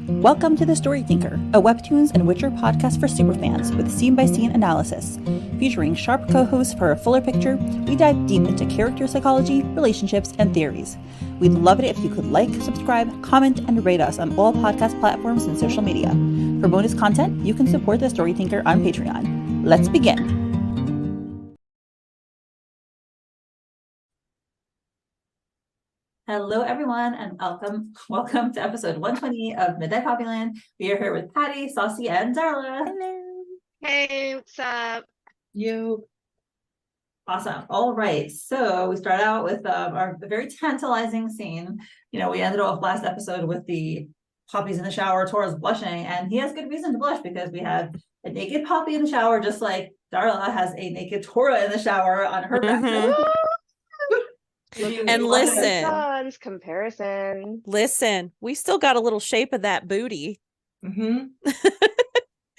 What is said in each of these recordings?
Welcome to The Story Thinker, a Webtoons and Witcher podcast for superfans with scene-by-scene analysis. Featuring sharp co-hosts for a fuller picture, we dive deep into character psychology, relationships, and theories. We'd love it if you could like, subscribe, comment, and rate us on all podcast platforms and social media. For bonus content, you can support The Story Thinker on Patreon. Let's begin. Hello, everyone, and welcome to episode 120 of Midnight Poppyland. We are here with Patty, Saucy, and Darla. Hello. Hey, what's up? You. Awesome. All right. So we start out with our very tantalizing scene. We ended off last episode with the Poppy's in the shower, Tora's blushing, and he has good reason to blush because we had a naked Poppy in the shower, just like Darla has a naked Tora in the shower on her back. And listen, we still got a little shape of that booty. Yeah,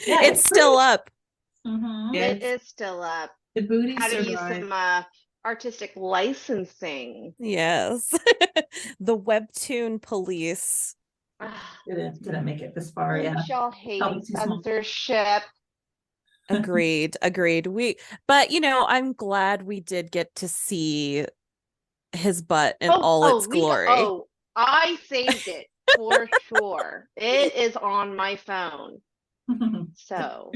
it's still up. It is still up. The booty How to use survived. some artistic licensing. Yes. The Webtoon police. didn't make it this far. Yeah, Y'all hate Probably too small. censorship. Agreed. But I'm glad we did get to see his butt in all its glory. I saved it for sure. It is on my phone. So,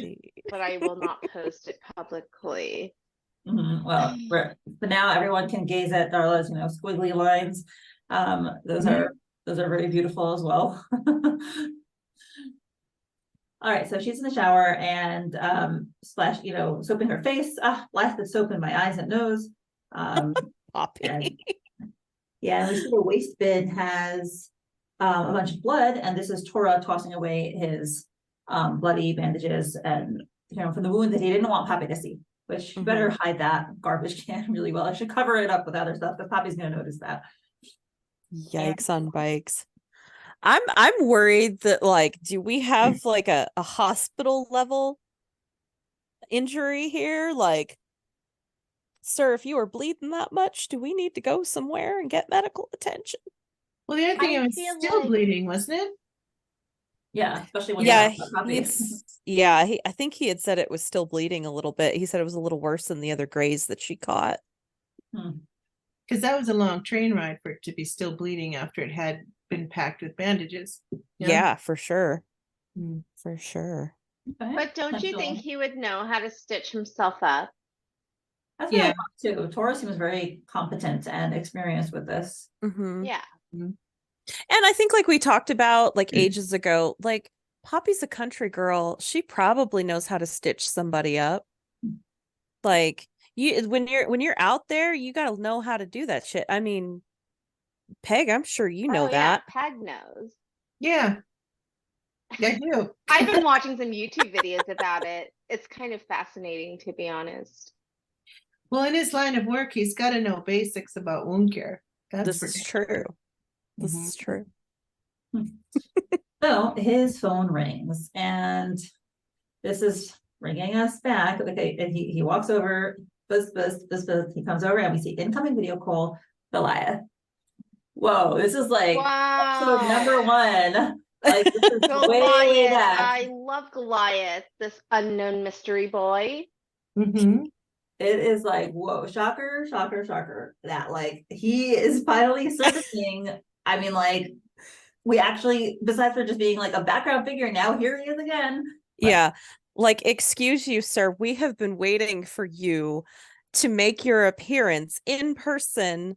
but I will not post it publicly. Well, but now everyone can gaze at Darla's, squiggly lines. Those are very beautiful as well. All right, so she's in the shower and splash, soaping her face. Blast the soap in my eyes and nose. Poppy. And we see the waste bin has a bunch of blood, and this is Tora tossing away his bloody bandages and from the wound that he didn't want Poppy to see. Which you better hide that garbage can really well. I should cover it up with other stuff because Poppy's gonna notice that. Yikes on bikes. I'm worried that do we have a hospital level injury here? Sir, if you are bleeding that much, do we need to go somewhere and get medical attention? Well, the other thing, I it was feel still like- bleeding, wasn't it? Yeah, especially when I think he had said it was still bleeding a little bit. He said it was a little worse than the other graze that she caught. Because that was a long train ride for it to be still bleeding after it had been packed with bandages. Yeah, for sure. Mm. For sure. Okay. But don't you think he would know how to stitch himself up? That's what I thought too. Tora seems very competent and experienced with this. Yeah. And I think we talked about ages ago, Poppy's a country girl. She probably knows how to stitch somebody up. When you're out there, you gotta know how to do that shit. I mean, Peg, I'm sure you know that. Yeah, Peg knows. Yeah. I do. I've been watching some YouTube videos about it. It's kind of fascinating, to be honest. Well, in his line of work, he's got to know basics about wound care. This is true. This is true. So his phone rings, and this is bringing us back. Okay, and he walks over. Buzz. He comes over, and we see incoming video call. Goliath. Whoa, this is episode number 1. This is Goliath. way back. I love Goliath, this unknown mystery boy. It is whoa, shocker. That he is finally surfacing. I mean, we actually, besides for just being a background figure, now here he is again. Yeah. Excuse you, sir. We have been waiting for you to make your appearance in person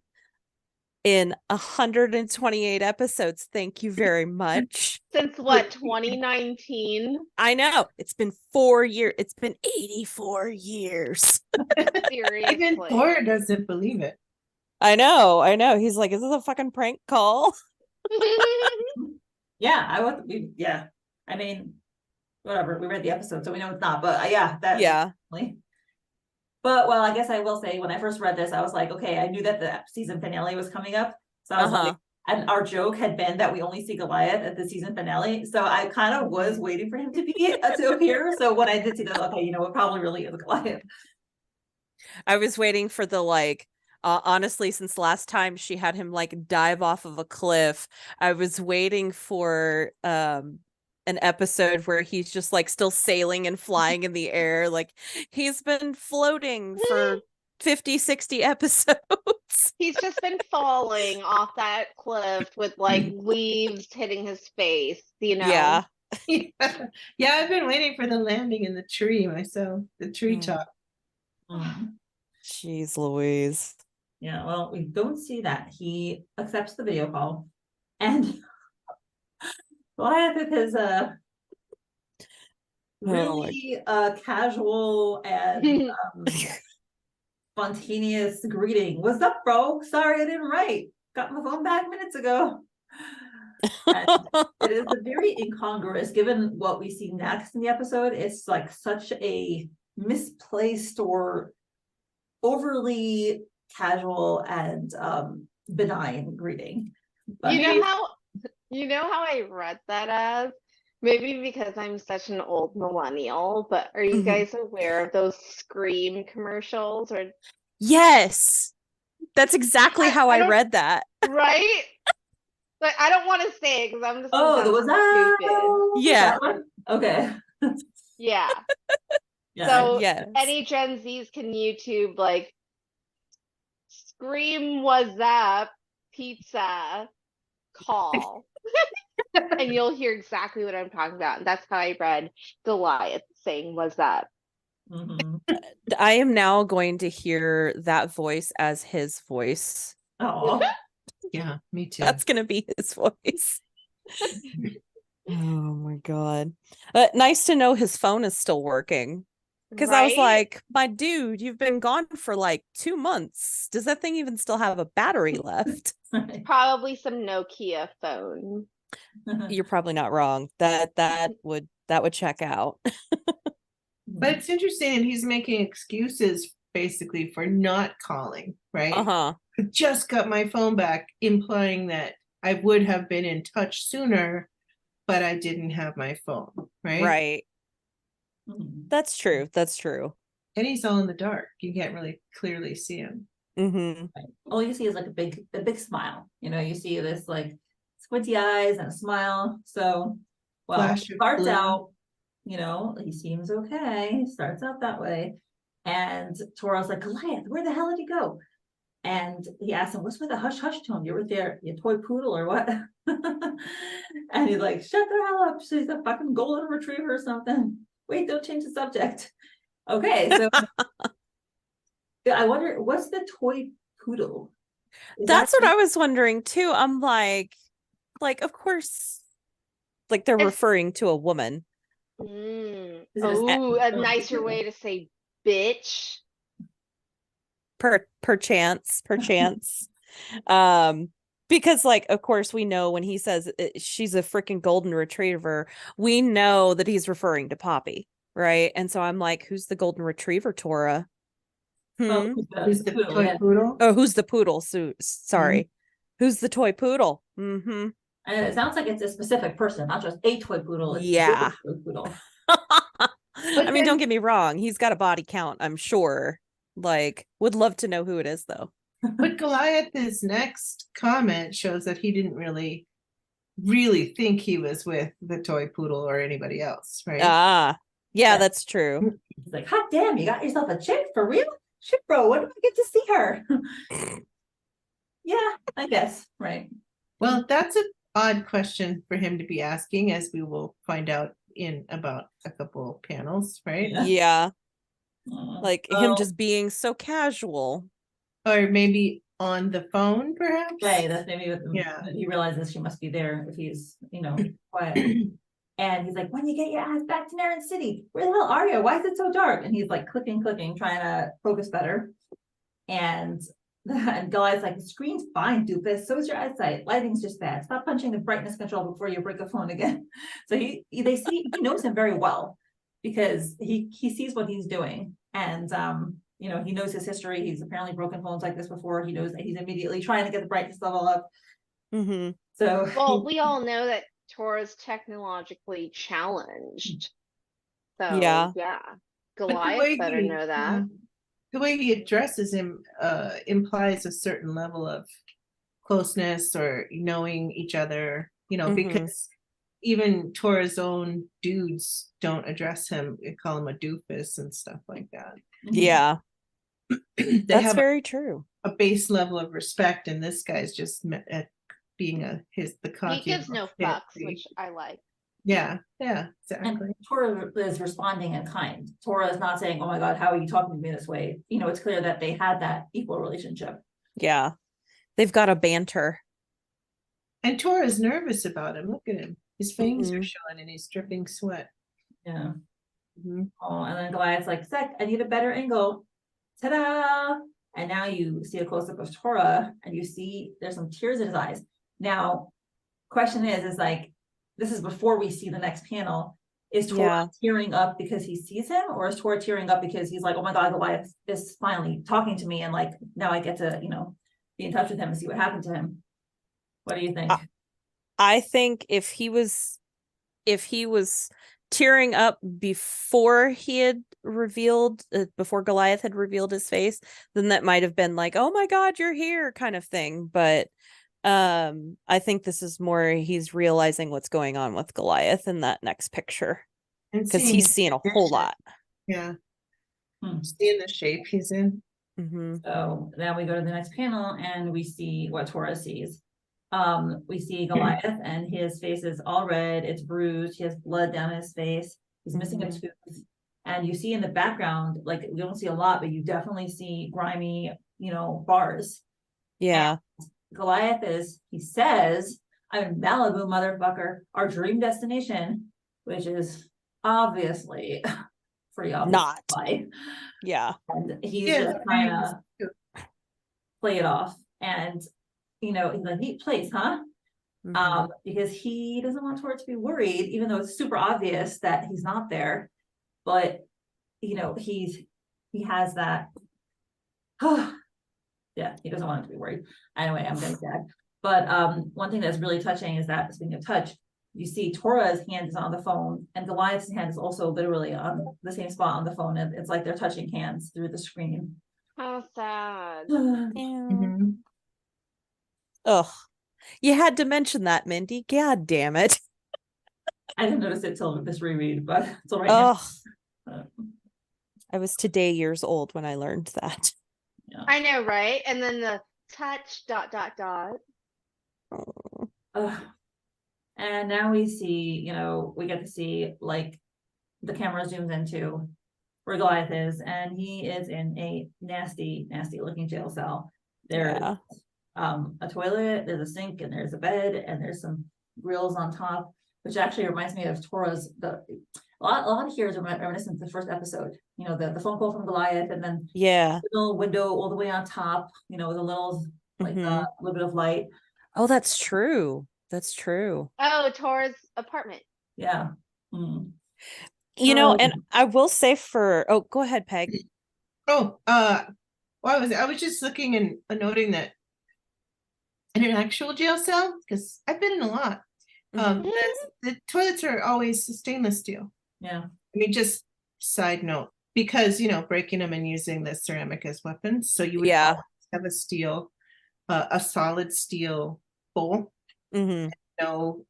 in 128 episodes. Thank you very much. Since what, 2019? I know. It's been 4 years. It's been 84 years. Seriously. Even Thor doesn't believe it. I know. He's like, is this a fucking prank call? Yeah, I mean, whatever. We read the episode, so we know it's not. But Yeah. Definitely. But I guess I will say, when I first read this, I was like, okay, I knew that the season finale was coming up, so I was and our joke had been that we only see Goliath at the season finale, so I kind of was waiting for him to appear. So when I did see that, okay, it probably really is Goliath. I was waiting for the Honestly, since last time she had him like dive off of a cliff, I was waiting for an episode where he's just like still sailing and flying in the air. Like he's been floating for 50, 60 episodes. He's just been falling off that cliff with like leaves hitting his face, you know. Yeah. Yeah, I've been waiting for the landing in the tree myself, the treetop. Jeez Louise. Yeah, well, we don't see that. He accepts the video call, and Goliath with his really casual and spontaneous greeting. What's up, bro? Sorry I didn't write. Got my phone back minutes ago. And it is very incongruous given what we see next in the episode. It's like such a misplaced or overly casual and benign greeting. But You know how I read that as? Maybe because I'm such an old millennial, but are you guys aware of those Scream commercials? Or yes, that's exactly how I read that. Right? Like, I don't want to say it because I'm just was that stupid. Yeah. that one? Okay. Yeah. Yeah. So Yes. any Gen Zs can YouTube like Scream was up pizza call. And you'll hear exactly what I'm talking about. And that's how I read Goliath saying was up. I am now going to hear that voice as his voice. Oh. Yeah, me too. That's gonna be his voice. Oh my god. Nice to know his phone is still working. Because I was like, my dude, you've been gone for like 2 months. Does that thing even still have a battery left? Probably some Nokia phone. You're probably not wrong. That would check out. But it's interesting, and he's making excuses basically for not calling, right? Uh-huh. I just got my phone back, implying that I would have been in touch sooner, but I didn't have my phone, right? Right. That's true. That's true. And he's all in the dark. You can't really clearly see him. All you see is like a big smile. You know, you see this like squinty eyes and a smile. So, well, Flash of starts blue. out, you know, he seems okay. Starts out that way. And Tora's like, Goliath, where the hell did he go? And he asks him, what's with the hush hush to him? You were there, your toy poodle or what? And he's like, shut the hell up. She's a fucking golden retriever or something. Wait, don't change the subject. Okay, so I wonder, what's the toy poodle? That's what I was wondering too. I'm like, of course, like they're referring to a woman. Oh, a nicer way to say bitch. Perchance. Because like, of course, we know when he says she's a freaking golden retriever, we know that he's referring to Poppy, right? And so I'm like, who's the golden retriever, Tora? Oh, Who's the poodle, toy yeah. poodle? Oh, who's the poodle? So sorry. Who's the toy poodle? And it sounds like it's a specific person, not just a toy poodle. It's Yeah. a toy poodle. I mean, don't get me wrong. He's got a body count, I'm sure. Like, would love to know who it is, though. But Goliath's next comment shows that he didn't really think he was with the toy poodle or anybody else, right? Yeah, that's true. He's like, hot damn, you got yourself a chick for real? Shit, bro, when do I get to see her? Yeah, I guess, right. Well, that's an odd question for him to be asking, as we will find out in about a couple panels, right? Yeah. Like him just being so casual. Or maybe on the phone, perhaps? Right, that's maybe what he realizes she must be there if he's, you know, quiet. And he's like, when you get your ass back to Naren City, where the hell are you? Why is it so dark? And he's like clicking, trying to focus better. And Goliath's like, the screen's fine, doofus. So is your eyesight. Lighting's just bad. Stop punching the brightness control before you break a phone again. So he knows him very well because he sees what he's doing. And you know, he knows his history. He's apparently broken phones like this before. He knows that he's immediately trying to get the brightness level up. So well, we all know that Tora's technologically challenged. So yeah. Goliath better know that. the way he addresses him implies a certain level of closeness or knowing each other, because even Tora's own dudes don't address him, they call him a doofus and stuff like that. Yeah, They that's have very true. a base level of respect, and this guy's just being the He cocky gives no little fucks, shit. which I like. Yeah, And exactly. Tora is responding in kind. Tora is not saying, oh my God, how are you talking to me this way? It's clear that they had that equal relationship. Yeah, they've got a banter. And Tora's nervous about him. Look at him. His fangs are showing and he's dripping sweat. Yeah. Oh, and then Goliath's like, Sec, I need a better angle. Ta-da! And now you see a close-up of Tora and you see there's some tears in his eyes. Now, question is like, this is before we see the next panel. Is Tora tearing up because he sees him, or is Tora tearing up because he's like, oh my God, Goliath is finally talking to me, and like now I get to, be in touch with him and see what happened to him. What do you think? I think if he was tearing up before he had revealed, before Goliath had revealed his face, then that might have been like, oh my God, you're here kind of thing. But I think this is more he's realizing what's going on with Goliath in that next picture, because he's seen a whole lot. Yeah. Seeing the shape he's in. So now we go to the next panel and we see what Tora sees. We see Goliath and his face is all red, it's bruised, he has blood down his face, he's missing a tooth. And you see in the background, like we don't see a lot, but you definitely see grimy, bars. Yeah. And Goliath he says, I'm in Malibu, motherfucker, our dream destination, which is obviously pretty obvious. Not. Why. Yeah. And he's just trying to play it off. And he's a neat place, huh? Because he doesn't want Tora to be worried, even though it's super obvious that he's not there. But he has that. Yeah, he doesn't want him to be worried. Anyway, I'm getting sad. But one thing that's really touching is that, speaking of touch, you see Tora's hand is on the phone, and Goliath's hand is also literally on the same spot on the phone, and it's like they're touching hands through the screen. How sad. Ugh. You had to mention that, Mindy. God damn it. I didn't notice it till this reread, but it's all right. I was today years old when I learned that. Yeah. I know, right? And then the touch ... And now we see, we get to see like the camera zooms into where Goliath is, and he is in a nasty, nasty looking jail cell. There's a toilet, there's a sink, and there's a bed, and there's some grills on top, which actually reminds me of Tora's. A lot of here is reminiscent of the first episode. The phone call from Goliath, and then the little window all the way on top. With a little little bit of light. Oh, that's true. That's true. Oh, Tora's apartment. Yeah. And I will say go ahead, Peg. I was just looking and noting that in an actual jail cell, because I've been in a lot, the toilets are always stainless steel. Yeah. I mean, just side note, because breaking them and using the ceramic as weapons, so you would always have a solid steel bowl. No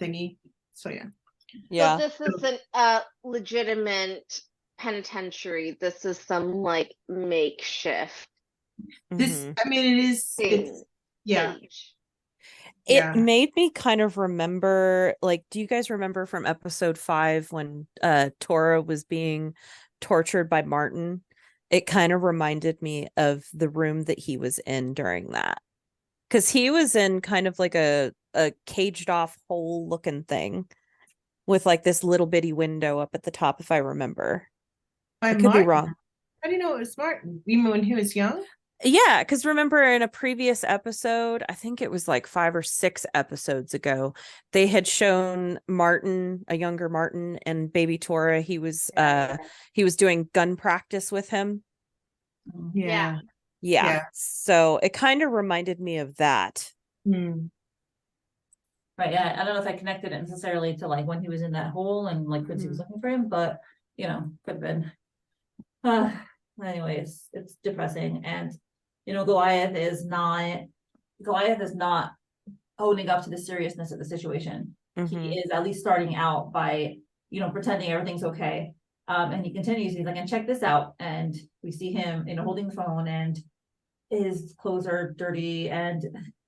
thingy. So So this isn't a legitimate penitentiary. This is some like makeshift. This, I mean, it is. It made me kind of remember, like, do you guys remember from episode 5 when Tora was being tortured by Martin? It kind of reminded me of the room that he was in during that, because he was in kind of like a caged off hole looking thing with like this little bitty window up at the top, if I remember. I could be wrong. How do you know it was Martin? You mean when he was young? Yeah, because remember in a previous episode, I think it was like 5 or 6 episodes ago, they had shown Martin, a younger Martin, and baby Tora. He was doing gun practice with him. Yeah. So it kind of reminded me of that. Right. Yeah. I don't know if I connected it necessarily to like when he was in that hole and like Quincy was looking for him, but could have been. anyway, it's depressing. And Goliath is not owning up to the seriousness of the situation. He is at least starting out by pretending everything's okay. And he continues, he's like, and check this out. And we see him holding the phone, and his clothes are dirty, and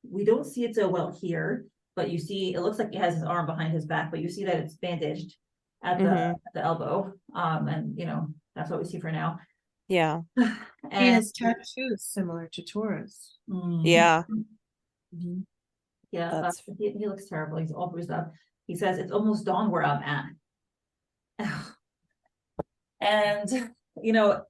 we don't see it so well here, but you see it looks like he has his arm behind his back, but you see that it's bandaged at the elbow. And that's what we see for now. Yeah. He And has tattoos similar to Tora's. Yeah. Yeah, That's he looks terrible. He's all bruised up. He says it's almost dawn where I'm at. And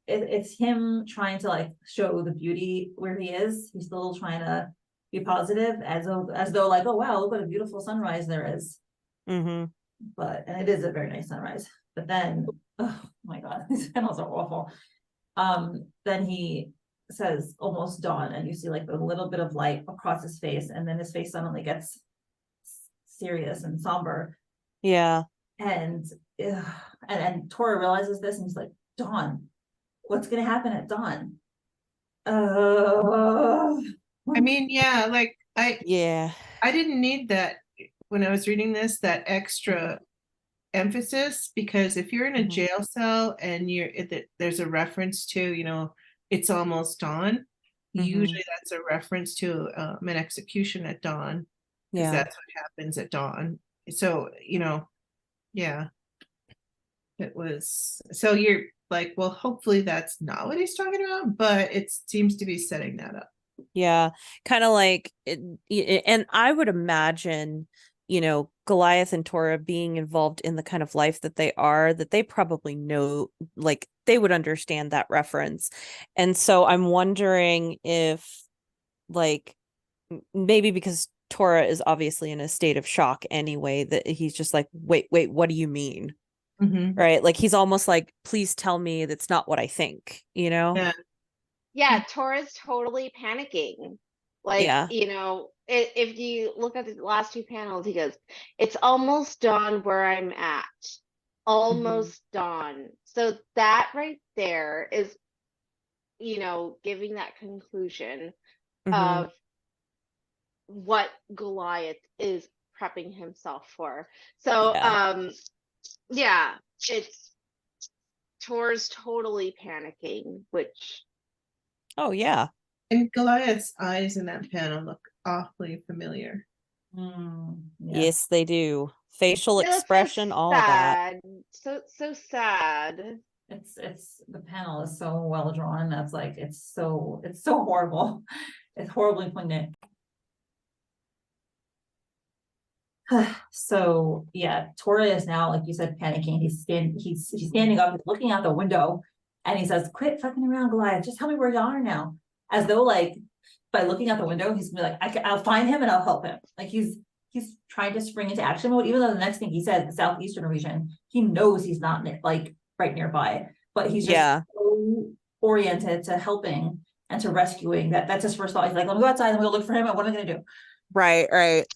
it's him trying to like show the beauty where he is. He's still trying to be positive, as though like, oh wow, look what a beautiful sunrise there is. But and it is a very nice sunrise. But then, oh my god, these panels are awful. Then he says almost dawn, and you see like a little bit of light across his face, and then his face suddenly gets serious and somber. Yeah. And Tora realizes this, and he's like, dawn, what's gonna happen at dawn? I mean, yeah, like I didn't need that when I was reading this, that extra emphasis, because if you're in a jail cell and there's a reference to, it's almost dawn, usually that's a reference to an execution at dawn, because that's what happens at dawn. So, yeah, it was, so you're like, well, hopefully that's not what he's talking about, but it seems to be setting that up. Yeah, kind of like and I would imagine, Goliath and Tora being involved in the kind of life that they are, that they probably know, like they would understand that reference. And so I'm wondering if like maybe because Tora is obviously in a state of shock anyway, that he's just like, wait, what do you mean? Right? Like he's almost like, please tell me that's not what I think, Yeah, Tora's totally panicking. Like, if you look at the last two panels, he goes, it's almost dawn where I'm at. Almost dawn. So that right there is, giving that conclusion of what Goliath is prepping himself for. So, yeah, it's Tora's totally panicking, which. Oh, yeah. And Goliath's eyes in that panel look awfully familiar. Yes, they do. Facial expression, so all that. So sad. It's the panel is so well drawn. That's like it's so horrible. It's horribly poignant. So yeah, Tora is now, like you said, panicking. He's standing up, he's looking out the window, and he says, quit fucking around, Goliath, just tell me where you are now. As though like by looking out the window, he's gonna be like, I'll find him and I'll help him. Like he's trying to spring into action mode, even though the next thing he says, the southeastern region, he knows he's not like right nearby, but he's just so oriented to helping and to rescuing that's his first thought. He's like, let me go outside and we'll look for him, and what am I gonna do? Right.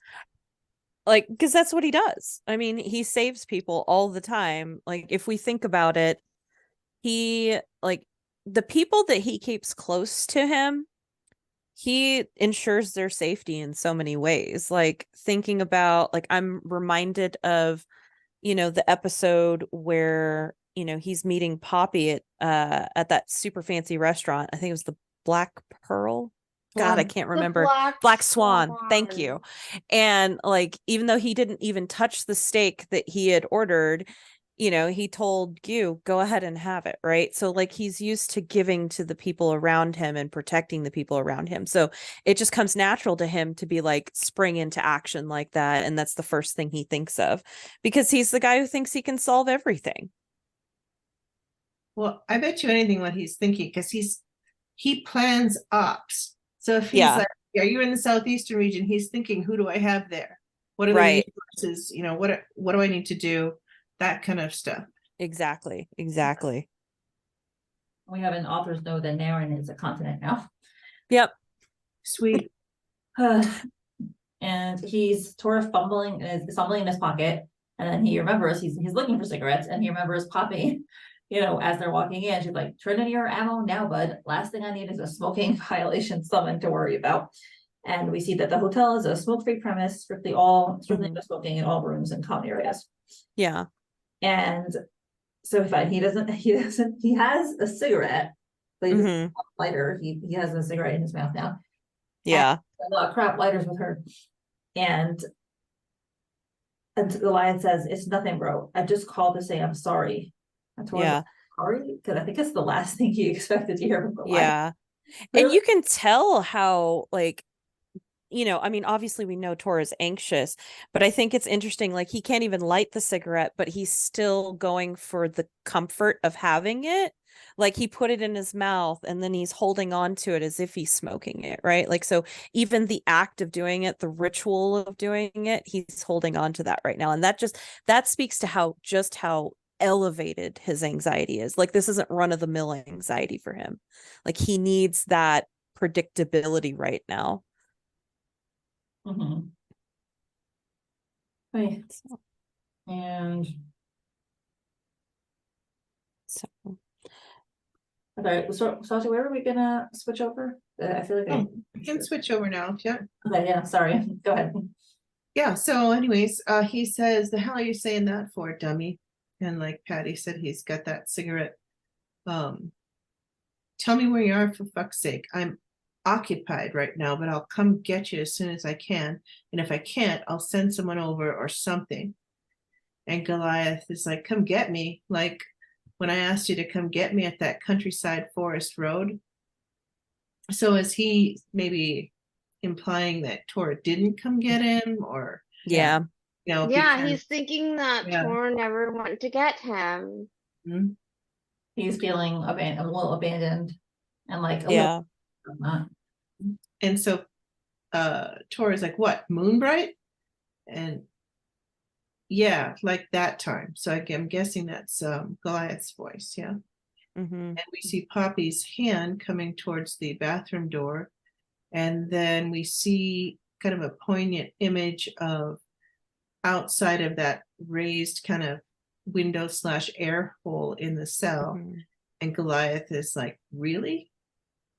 Like, because that's what he does. I mean, he saves people all the time. Like, if we think about it, he, like, the people that he keeps close to him, he ensures their safety in so many ways. Like, thinking about, like, I'm reminded of, the episode where, he's meeting Poppy at that super fancy restaurant. I think it was the Black Pearl. God, I can't remember. Black Swan. Thank you. And like, even though he didn't even touch the steak that he had ordered, he told you, go ahead and have it. Right. So like, he's used to giving to the people around him and protecting the people around him. So it just comes natural to him to be like, spring into action like that. And that's the first thing he thinks of, because he's the guy who thinks he can solve everything. Well, I bet you anything what he's thinking, because he plans ops. So if he's like, are you in the southeastern region? He's thinking, who do I have there? What are the resources? What do I need to do? That kind of stuff. Exactly. We have an author's note that Naren is a continent now. Yep. Sweet. And he's Tora fumbling in his pocket, and then he remembers he's looking for cigarettes, and he remembers Poppy as they're walking in, she's like, turn in your ammo now, bud. Last thing I need is a smoking violation summon to worry about. And we see that the hotel is a smoke-free premise, strictly no smoking in all rooms and common areas. Yeah. And so fine, he has a cigarette, but he doesn't have a lighter. He has a cigarette in his mouth now. Yeah. And a lot of crap lighters with her. And Goliath says, it's nothing, bro. I just called to say I'm sorry. I told him sorry, because I think it's the last thing he expected to hear from Goliath. Yeah. And you can tell how, like, I mean, obviously we know Tora's anxious, but I think it's interesting, like, he can't even light the cigarette, but he's still going for the comfort of having it. Like, he put it in his mouth and then he's holding on to it as if he's smoking it, right? Like, so even the act of doing it, the ritual of doing it, he's holding on to that right now. And that speaks to how elevated his anxiety is. Like, this isn't run-of-the-mill anxiety for him. Like, he needs that predictability right now. Right. And so okay, so where are we gonna switch over? I feel like we can switch over now. Yeah. Okay, yeah, sorry. Go ahead. Yeah, so anyways, he says, the hell are you saying that for, dummy? And like Patty said, he's got that cigarette. Tell me where you are, for fuck's sake. I'm occupied right now, but I'll come get you as soon as I can. And if I can't, I'll send someone over or something. And Goliath is like, come get me. Like when I asked you to come get me at that countryside forest road. So is he maybe implying that Tora didn't come get him, or yeah, he's thinking that Tora never went to get him. He's feeling a little abandoned and like and so Tora's like, what, Moonbright? And yeah, like that time. So I'm guessing that's Goliath's voice. Yeah. And we see Poppy's hand coming towards the bathroom door. And then we see kind of a poignant image of outside of that raised kind of window / air hole in the cell. And Goliath is like, really?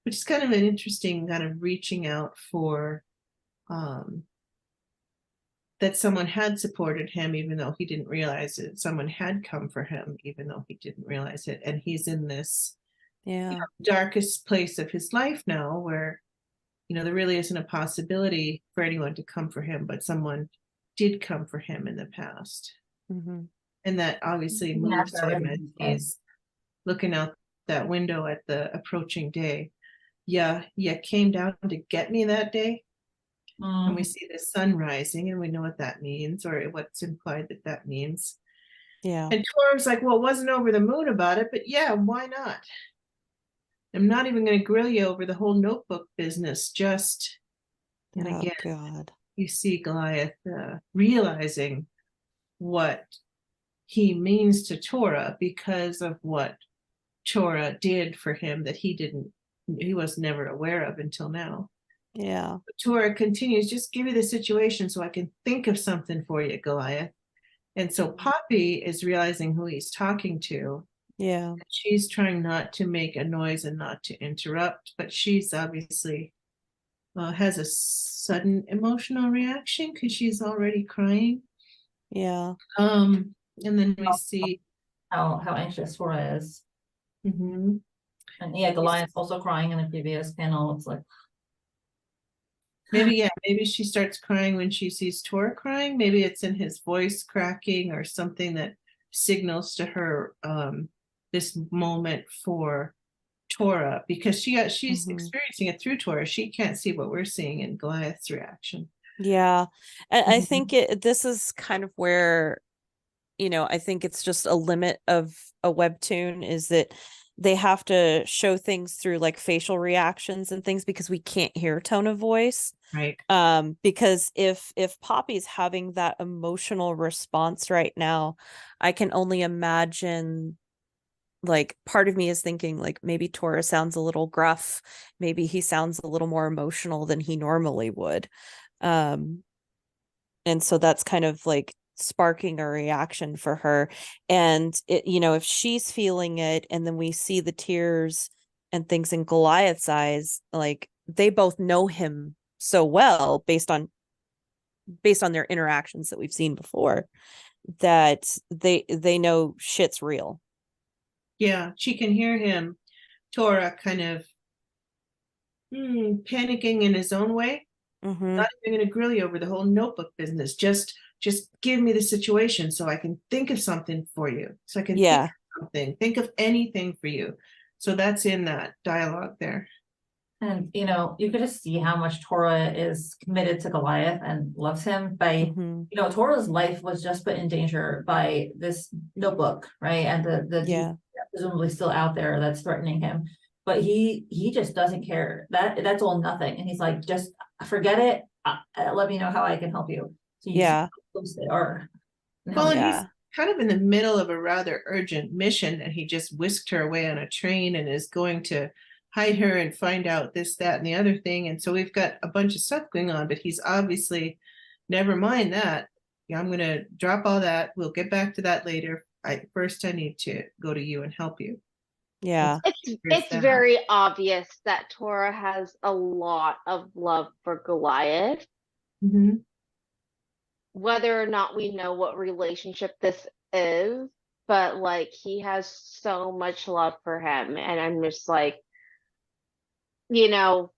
Which is kind of an interesting kind of reaching out for that someone had supported him, even though he didn't realize it. Someone had come for him, even though he didn't realize it. And he's in this darkest place of his life now where, there really isn't a possibility for anyone to come for him, but someone did come for him in the past. And that obviously moves him as he's looking out that window at the approaching day. Yeah, came down to get me that day. And we see the sun rising, and we know what that means, or what's implied that means. Yeah. And Tora's like, well, it wasn't over the moon about it, but yeah, why not? I'm not even going to grill you over the whole notebook business. Just, and again, you see Goliath realizing what he means to Tora because of what Tora did for him that he was never aware of until now. Yeah. But Tora continues, just give me the situation so I can think of something for you, Goliath. And so Poppy is realizing who he's talking to. Yeah. She's trying not to make a noise and not to interrupt, but she's obviously has a sudden emotional reaction because she's already crying. Yeah. And then we see how anxious Tora is. And Goliath's also crying in the previous panel. It's like maybe she starts crying when she sees Tora crying. Maybe it's in his voice cracking or something that signals to her this moment for Tora, because she's experiencing it through Tora. She can't see what we're seeing in Goliath's reaction. Yeah. And I think this is kind of where, I think it's just a limit of a webtoon, is that they have to show things through like facial reactions and things, because we can't hear tone of voice. Right. Because if Poppy's having that emotional response right now, I can only imagine, like, part of me is thinking like maybe Tora sounds a little gruff, maybe he sounds a little more emotional than he normally would. And so that's kind of like sparking a reaction for her. And it, you know, if she's feeling it, and then we see the tears and things in Goliath's eyes, like they both know him so well based on their interactions that we've seen before, that they know shit's real. Yeah, she can hear him, Tora, kind of panicking in his own way. Not even gonna grill you over the whole notebook business. Just give me the situation so I can think of something for you. So I can think of anything for you. So that's in that dialogue there. And, you know, you could just see how much Tora is committed to Goliath and loves him by, you know, Tora's life was just put in danger by this notebook, right? And the presumably still out there that's threatening him. But he just doesn't care. That's all nothing. And he's like, just forget it. Let me know how I can help you. So you see how close they are. Well, and he's kind of in the middle of a rather urgent mission, and he just whisked her away on a train and is going to hide her and find out this, that, and the other thing. And so we've got a bunch of stuff going on, but he's obviously, never mind that. Yeah, I'm going to drop all that. We'll get back to that later. First I need to go to you and help you. Yeah. It's very obvious that Tora has a lot of love for Goliath. Whether or not we know what relationship this is, but like he has so much love for him. And I'm just like, you know,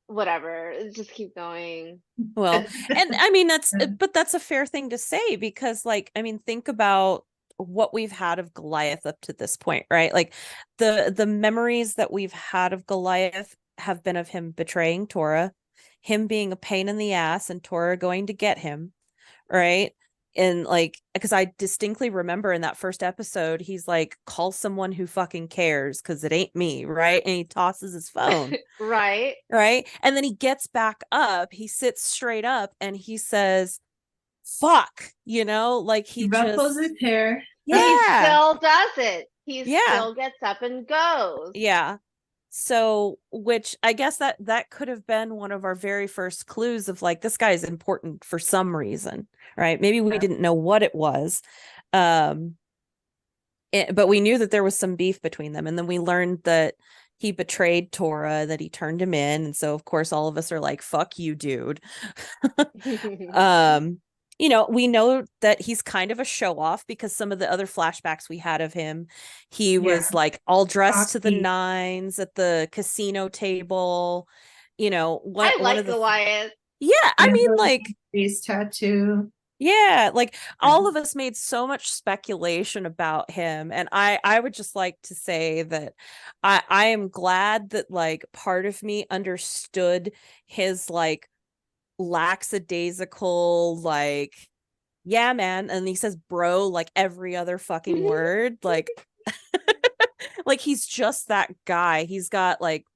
whatever, just keep going. Well, and I mean, but that's a fair thing to say, because like, I mean, think about what we've had of Goliath up to this point, right? Like the memories that we've had of Goliath have been of him betraying Tora, him being a pain in the ass, and Tora going to get him, right? And like, because I distinctly remember in that first episode, he's like, call someone who fucking cares, because it ain't me, right? And he tosses his phone. Right. And then he gets back up, he sits straight up, and he says, fuck, you know, like he ruffles his hair. He still does it. He still gets up and goes. So, which I guess that could have been one of our very first clues of like, this guy is important for some reason, right? Maybe we didn't know what it was, but we knew that there was some beef between them. And then we learned that he betrayed Tora, that he turned him in. And so of course all of us are like, fuck you, dude. You know, we know that he's kind of a show off, because some of the other flashbacks we had of him, he was like all dressed to the nines at the casino table. You know, I like Goliath. I mean, like his tattoo. Like all of us made so much speculation about him. And I would just like to say that I am glad that like part of me understood his like lackadaisical, like, yeah, man. And he says bro like every other fucking word. Like, like he's just that guy. He's got like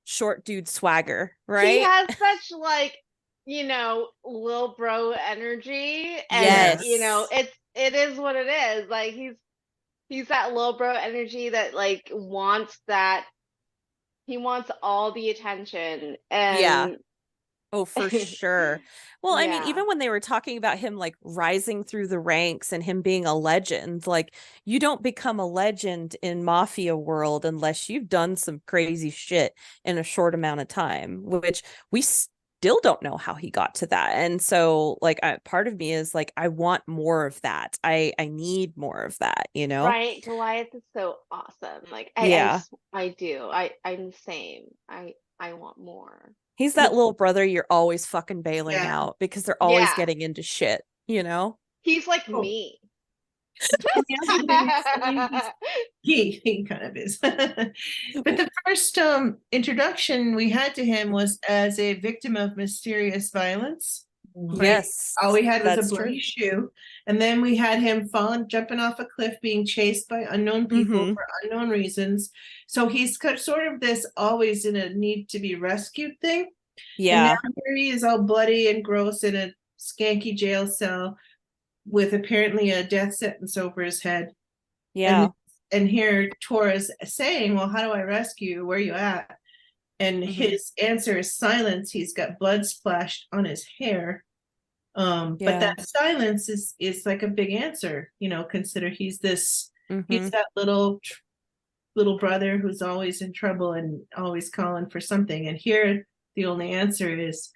short dude swagger, right? He has such like, you know, lil bro energy. And you know, it is what it is. Like he's that lil bro energy that like wants that, he wants all the attention. And oh, for sure. Well, I mean, even when they were talking about him like rising through the ranks and him being a legend, like you don't become a legend in mafia world unless you've done some crazy shit in a short amount of time, which we still don't know how he got to that. And so like part of me is like, I want more of that. I need more of that, you know? Right. Goliath is so awesome. Like I do. I'm the same. I want more. He's that little brother you're always fucking bailing out because they're always getting into shit, you know? He's like me. He kind of is. But the first introduction we had to him was as a victim of mysterious violence. Yes. All we had was a bloody shoe. And then we had him jumping off a cliff, being chased by unknown people for unknown reasons. So he's sort of this always in a need to be rescued thing. And now here he is all bloody and gross in a skanky jail cell with apparently a death sentence over his head. And here Tora's saying, well, how do I rescue you? Where are you at? And his answer is silence. He's got blood splashed on his hair. But that silence is like a big answer, consider he's that little brother who's always in trouble and always calling for something. And here the only answer is,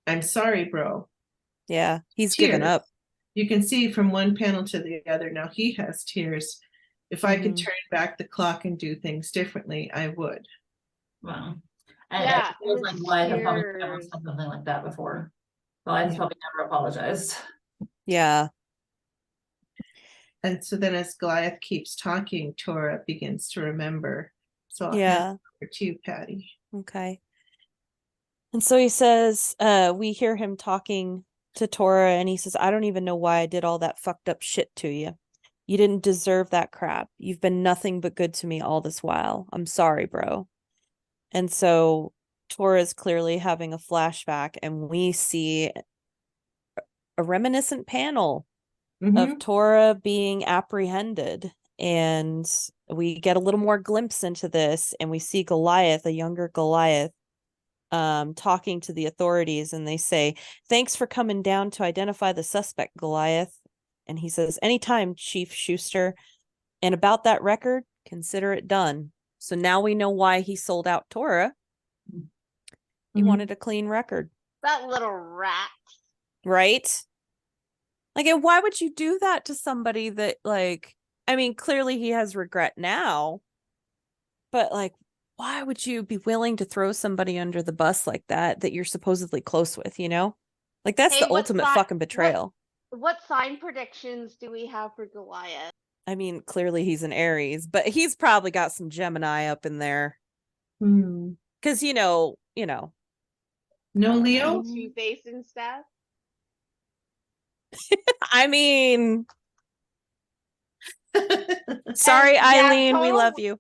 I'm sorry, bro. Yeah, he's Tears. given up. You can see from one panel to the other now he has tears. If I could turn back the clock and do things differently, I would. Wow. Yeah, it feels like Goliath has probably never said something like that before. Goliath has probably never apologized. Yeah. And so then as Goliath keeps talking, Tora begins to remember. So I'll hand it over to you, Patty. Okay. And so he says, we hear him talking to Tora, and he says, I don't even know why I did all that fucked up shit to you. You didn't deserve that crap. You've been nothing but good to me all this while. I'm sorry, bro. And so Tora is clearly having a flashback, and we see a reminiscent panel of Tora being apprehended. And we get a little more glimpse into this, and we see Goliath, a younger Goliath, talking to the authorities, and they say, thanks for coming down to identify the suspect, Goliath. And he says, anytime, Chief Schuster. And about that record, consider it done. So now we know why he sold out Tora. He wanted a clean record. That little rat. Right? Like, and why would you do that to somebody that, like, I mean, clearly he has regret now, but like, why would you be willing to throw somebody under the bus like that you're supposedly close with, Like, that's the ultimate fucking betrayal. What sign predictions do we have for Goliath? I mean, clearly he's an Aries, but he's probably got some Gemini up in there. Because, No Leo? Two-Face and stuff? I mean, sorry, Eileen, we love you.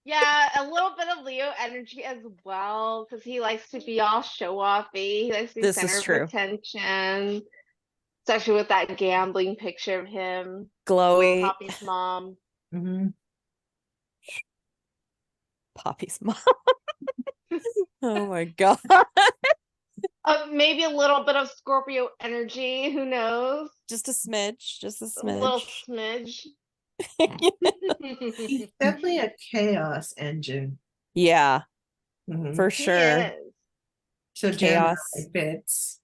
Yeah, a little bit of Leo energy as well, because he likes to be all show-offy. He likes to be center of attention, especially with that gambling picture of him. Glowy. Poppy's mom. Poppy's mom. Oh my god. Maybe a little bit of Scorpio energy. Who knows? Just a smidge. Just a smidge. A little smidge. He's definitely a chaos engine. Yeah, for sure. So chaos fits.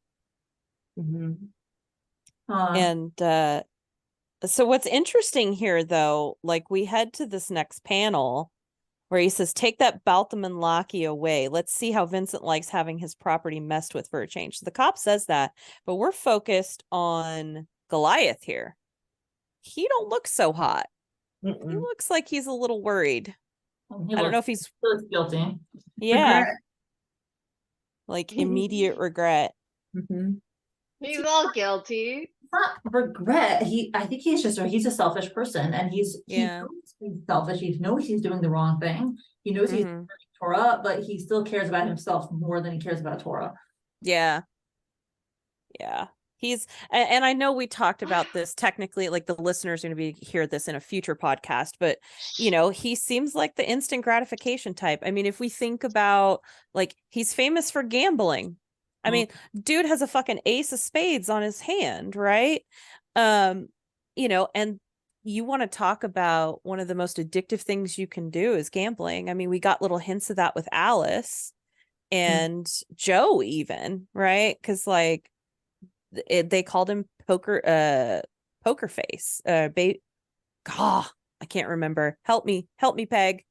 And so what's interesting here, though, like we head to this next panel where he says, take that Baltham Lockey away. Let's see how Vincent likes having his property messed with for a change. So the cop says that, but we're focused on Goliath here. He don't look so hot. He looks like he's a little worried. I don't know if he's guilty. Yeah. Regret. Like immediate regret. He's all guilty. Not regret. I think he's a selfish person, and he knows he's selfish. He knows he's doing the wrong thing. He knows he's hurting Tora, but he still cares about himself more than he cares about Tora. Yeah. He's, and I know we talked about this technically, like the listeners are going to hear this in a future podcast, but he seems like the instant gratification type. I mean, if we think about, like, he's famous for gambling. I mean, dude has a fucking ace of spades on his hand, right? And you want to talk about one of the most addictive things you can do is gambling. I mean, we got little hints of that with Alice and Joe even, right? Because like they called him poker face. I can't remember. Help me, Peg.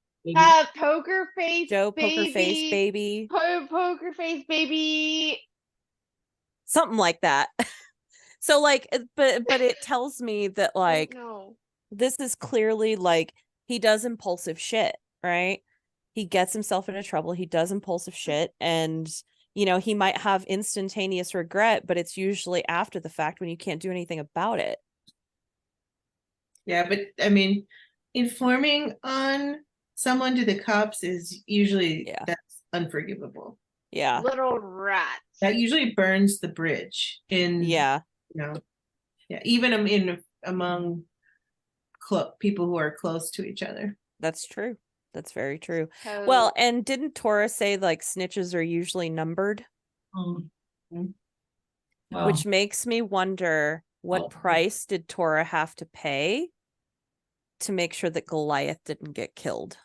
Poker face, Joe, baby. poker face, baby. Poker face, baby. Something like that. So like, but it tells me that like, this is clearly like he does impulsive shit, right? He gets himself into trouble. He does impulsive shit, and he might have instantaneous regret, but it's usually after the fact when you can't do anything about it. Yeah, but I mean, informing on someone to the cops is usually that's unforgivable. Yeah. Little rat. That usually burns the bridge in even among people who are close to each other. That's true. That's very true. Well, and didn't Tora say like snitches are usually numbered? Well, which makes me wonder what price did Tora have to pay to make sure that Goliath didn't get killed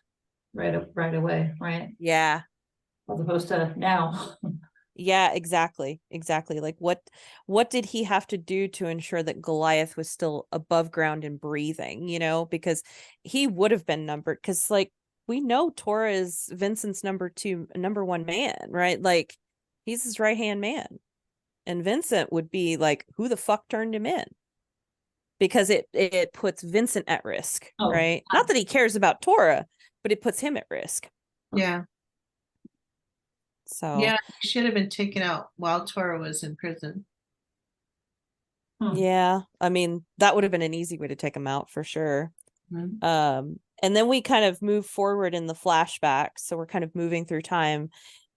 right away, right? yeah As opposed to now. Yeah, exactly. Exactly. Like what did he have to do to ensure that Goliath was still above ground and breathing, because he would have been numbered, because like we know Tora is Vincent's number one man, right? Like he's his right-hand man. And Vincent would be like, who the fuck turned him in? Because it puts Vincent at risk, right? Not that he cares about Tora, but it puts him at risk. Yeah. So yeah, he should have been taken out while Tora was in prison. Yeah, I mean, that would have been an easy way to take him out for sure. Mm-hmm. And then we kind of move forward in the flashback. So we're kind of moving through time,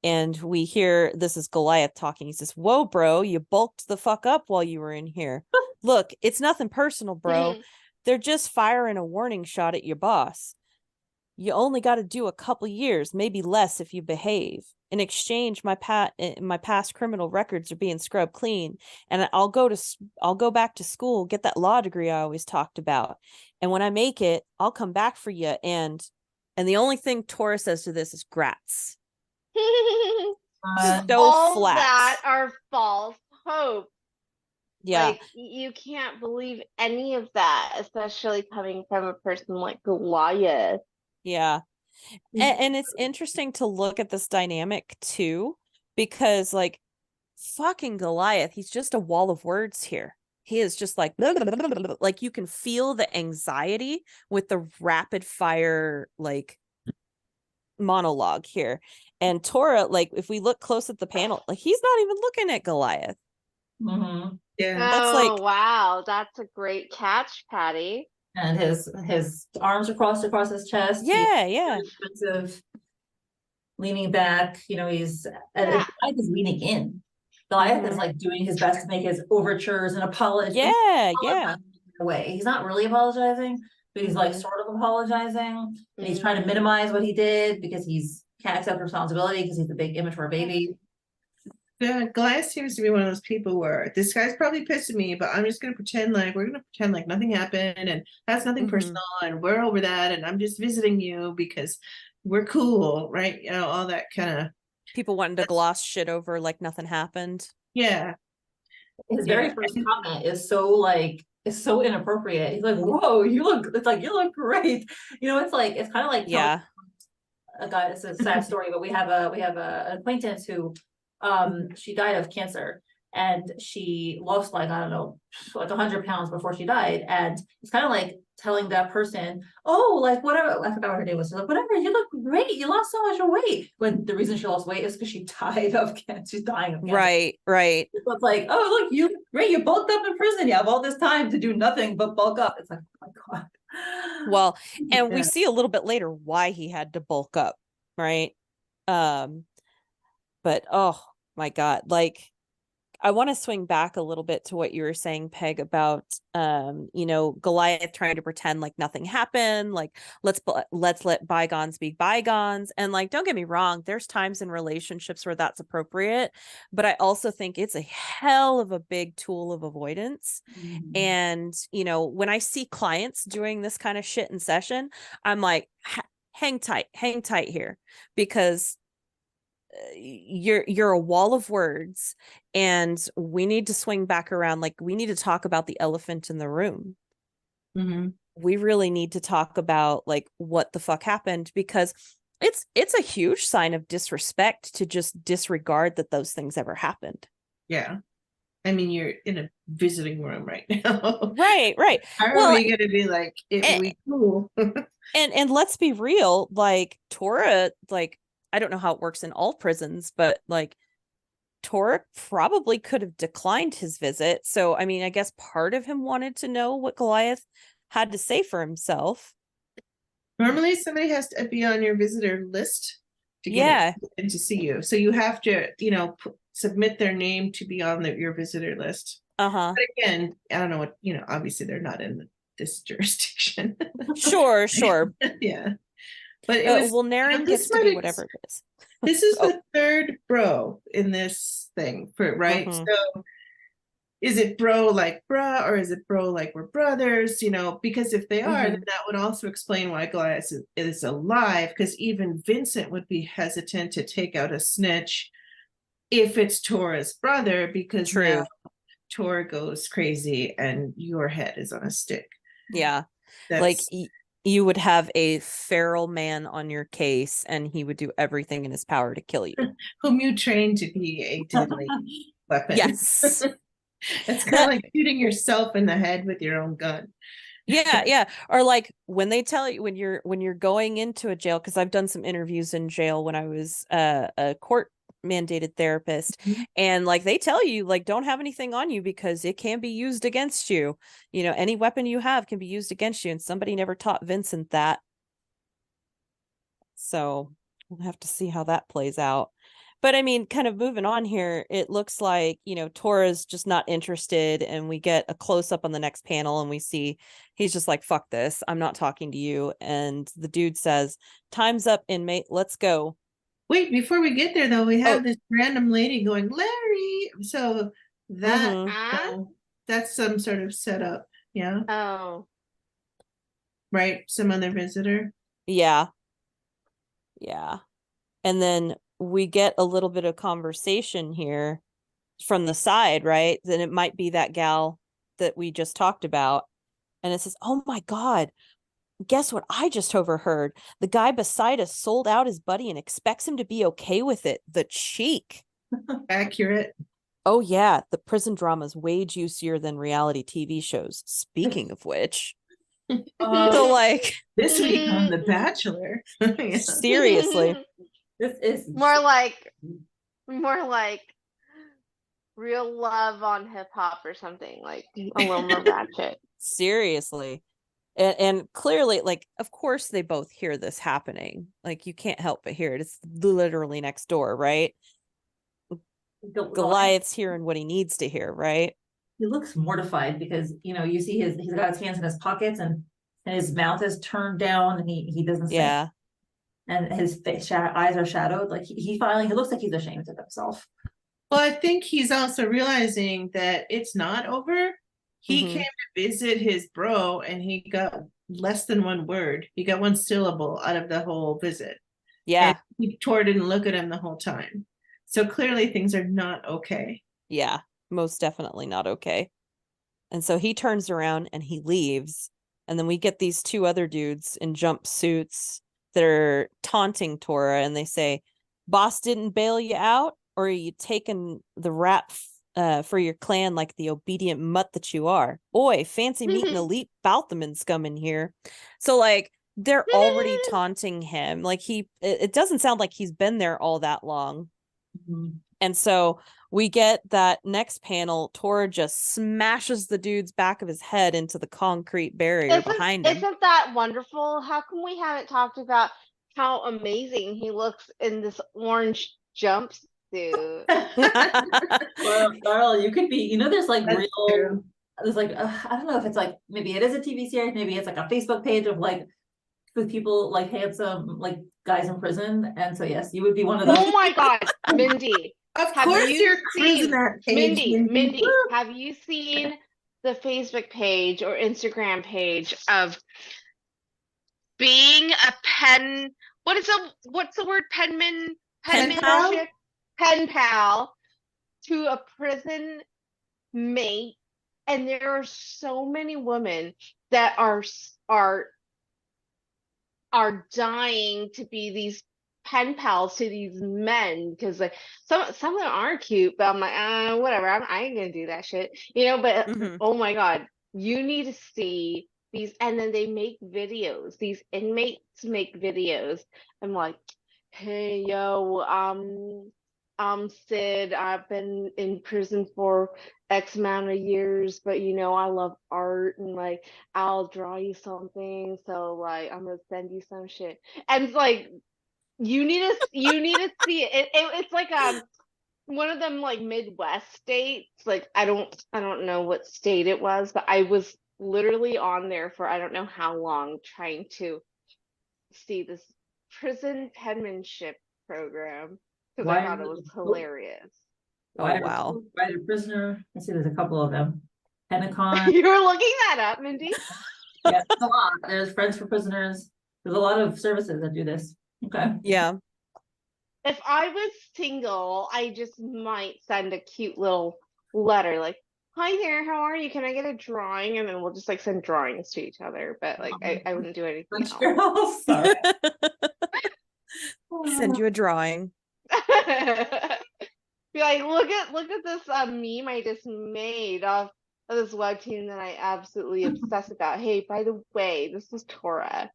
and we hear, this is Goliath talking. He says, "Whoa, bro, you bulked the fuck up while you were in here. Look, it's nothing personal, bro. They're just firing a warning shot at your boss. You only got to do a couple years, maybe less if you behave. In exchange, my past criminal records are being scrubbed clean, and I'll go back to school, get that law degree I always talked about. And when I make it, I'll come back for you." And the only thing Tora says to this is "grats." So all flat. that are false hopes. Yeah. Like, you can't believe any of that, especially coming from a person like Goliath. Yeah. And it's interesting to look at this dynamic too, because like fucking Goliath, he's just a wall of words here. He is just like, blah, blah, blah, blah, blah. Like you can feel the anxiety with the rapid fire like monologue here. And Tora, like if we look close at the panel, like he's not even looking at Goliath. Mm-hmm. Yeah. That's like, wow, that's a great catch, Patty. And his arms are crossed across his chest. yeah, He's yeah. defensive, leaning back. He's Goliath is leaning in. Goliath is like doing his best to make his overtures and apologies. Yeah. Away. He's not really apologizing, but he's like sort of apologizing. And he's trying to minimize what he did because he's can't accept responsibility because he's a big immature baby. Yeah, Goliath seems to be one of those people where this guy's probably pissed at me, but I'm just gonna pretend like nothing happened, and that's nothing personal, and we're over that, and I'm just visiting you because we're cool, right? All that kind of people wanting to gloss shit over like nothing happened. Yeah. His very first comment is so inappropriate. He's like, "Whoa, you look great." It's kind of like a guy. It's a sad story, but we have an acquaintance who she died of cancer, and she lost like, I don't know, like 100 pounds before she died. And it's kind of like telling that person, "Oh, like whatever," I forgot what her name was. She's like, "Whatever, you look great. You lost so much weight." When the reason she lost weight is because she died of cancer. She's dying of cancer. Right. So it's like, "Oh, look, you look great. You bulked up in prison. You have all this time to do nothing but bulk up." It's like, oh my God. Well, and we see a little bit later why he had to bulk up, right? But oh my God, like I want to swing back a little bit to what you were saying, Peg, about Goliath trying to pretend like nothing happened, like let's let bygones be bygones. And like, don't get me wrong, there's times in relationships where that's appropriate, but I also think it's a hell of a big tool of avoidance. And when I see clients doing this kind of shit in session, I'm like, hang tight here, because you're a wall of words, and we need to swing back around. Like we need to talk about the elephant in the room. We really need to talk about like what the fuck happened, because it's a huge sign of disrespect to just disregard that those things ever happened. Yeah, I mean, you're in a visiting room right now. Right. How are we gonna be like, we cool? and let's be real, like Tora, like I don't know how it works in all prisons, but like Tora probably could have declined his visit. So, I mean, I guess part of him wanted to know what Goliath had to say for himself. Normally somebody has to be on your visitor list to get in to see you. So you have to, submit their name to be on your visitor list. But again, I don't know what, obviously they're not in this jurisdiction. Sure. Yeah. But it was, Naren gets to be whatever it is. This is the third bro in this thing, right? So is it bro like bruh, or is it bro like we're brothers? You know, because if they are, then that would also explain why Goliath is alive, because even Vincent would be hesitant to take out a snitch if it's Tora's brother, because now Tora goes crazy and your head is on a stick. Yeah. Like you would have a feral man on your case and he would do everything in his power to kill you. Whom you train to be a deadly weapon. Yes. It's kind of like shooting yourself in the head with your own gun. Yeah. Or like when they tell you when you're going into a jail, because I've done some interviews in jail when I was a court mandated therapist, and like they tell you like don't have anything on you because it can be used against you. You know, any weapon you have can be used against you, and somebody never taught Vincent that. So we'll have to see how that plays out. But I mean, kind of moving on here, it looks like, you know, Tora's just not interested, and we get a close up on the next panel and we see he's just like, fuck this, I'm not talking to you. And the dude says, time's up, inmate, let's go. Wait, before we get there though, we have this random lady going, Larry. So that that's some sort of setup. Yeah. Oh. Right. Some other visitor. Yeah. And then we get a little bit of conversation here from the side, right? Then it might be that gal that we just talked about. And it says, oh my God, guess what I just overheard? The guy beside us sold out his buddy and expects him to be okay with it. The cheek. Accurate. Oh yeah, the prison drama's way juicier than reality TV shows. Speaking of which. So like this week on The Bachelor. Seriously. This is more like Real Love on hip hop or something, like a little more ratchet. Seriously. And clearly, like, of course they both hear this happening. Like, you can't help but hear it. It's literally next door, right? Goliath's hearing what he needs to hear, right? He looks mortified because, you know, you see he's got his hands in his pockets and his mouth is turned down and he doesn't say. And his eyes are shadowed. Like he looks like he's ashamed of himself. Well, I think he's also realizing that it's not over. He came to visit his bro and he got less than one word. He got one syllable out of the whole visit. Yeah. And Tor didn't look at him the whole time. So clearly things are not okay. Yeah, most definitely not okay. And so he turns around and he leaves. And then we get these two other dudes in jumpsuits that are taunting Tora, and they say, boss didn't bail you out, or are you taking the rap for your clan like the obedient mutt that you are? Oi, fancy meeting elite Balthaman scum in here. So like they're already taunting him. Like it doesn't sound like he's been there all that long. And so we get that next panel, Tora just smashes the dude's back of his head into the concrete barrier behind him. Isn't that wonderful? How come we haven't talked about how amazing he looks in this orange jumpsuit? Well, Darla, you could be, you know, there's like there's like, I don't know if it's like, maybe it is a TV series, maybe it's like a Facebook page of like, with people like handsome, like guys in prison. And so, yes, you would be one of those. Oh my God, Mindy. Of course you're cruising that page. Mindy, have you seen the Facebook page or Instagram page of being a what's the word? Penmanship? Pen pal to a prison mate. And there are so many women that are dying to be these pen pals to these men, because like some of them are cute, but I'm like, whatever, I ain't gonna do that shit, you know. But oh my God, you need to see these. And then they make videos, these inmates make videos. I'm like, hey, yo, Sid, I've been in prison for X amount of years, but you know, I love art, and like I'll draw you something, so like I'm gonna send you some shit. And like you need to see it. It's like one of them like Midwest states. Like I don't know what state it was, but I was literally on there for I don't know how long trying to see this prison penmanship program because I thought it was hilarious. wow. Fighter prisoner. I see there's a couple of them. Pentagon. You were looking that up, Mindy? Yeah, it's a lot. There's Friends for Prisoners. There's a lot of services that do this. Okay. Yeah. If I was single, I just might send a cute little letter like, "Hi there, how are you? Can I get a drawing?" And then we'll just like send drawings to each other. But like I wouldn't do anything else. Girl, sorry. Send you a drawing. Be like, look at this meme I just made of this webtoon that I absolutely obsess about. Hey, by the way, this is Tora.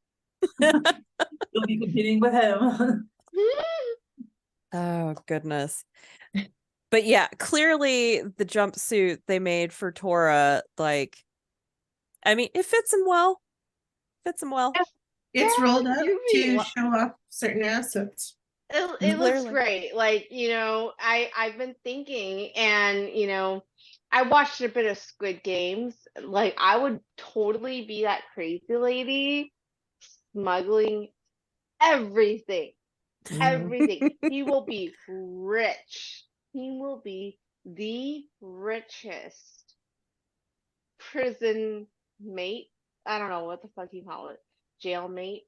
You'll be competing with him. Oh goodness. But yeah, clearly the jumpsuit they made for Tora, like, I mean, it fits him well. It's It's rolled up you to mean- show off certain assets. It looks Clearly. great. Like, I've been thinking, and I watched a bit of Squid Games. Like, I would totally be that crazy lady smuggling everything. Everything. He will be rich. He will be the richest prison mate. I don't know what the fuck you call it. Jail mate.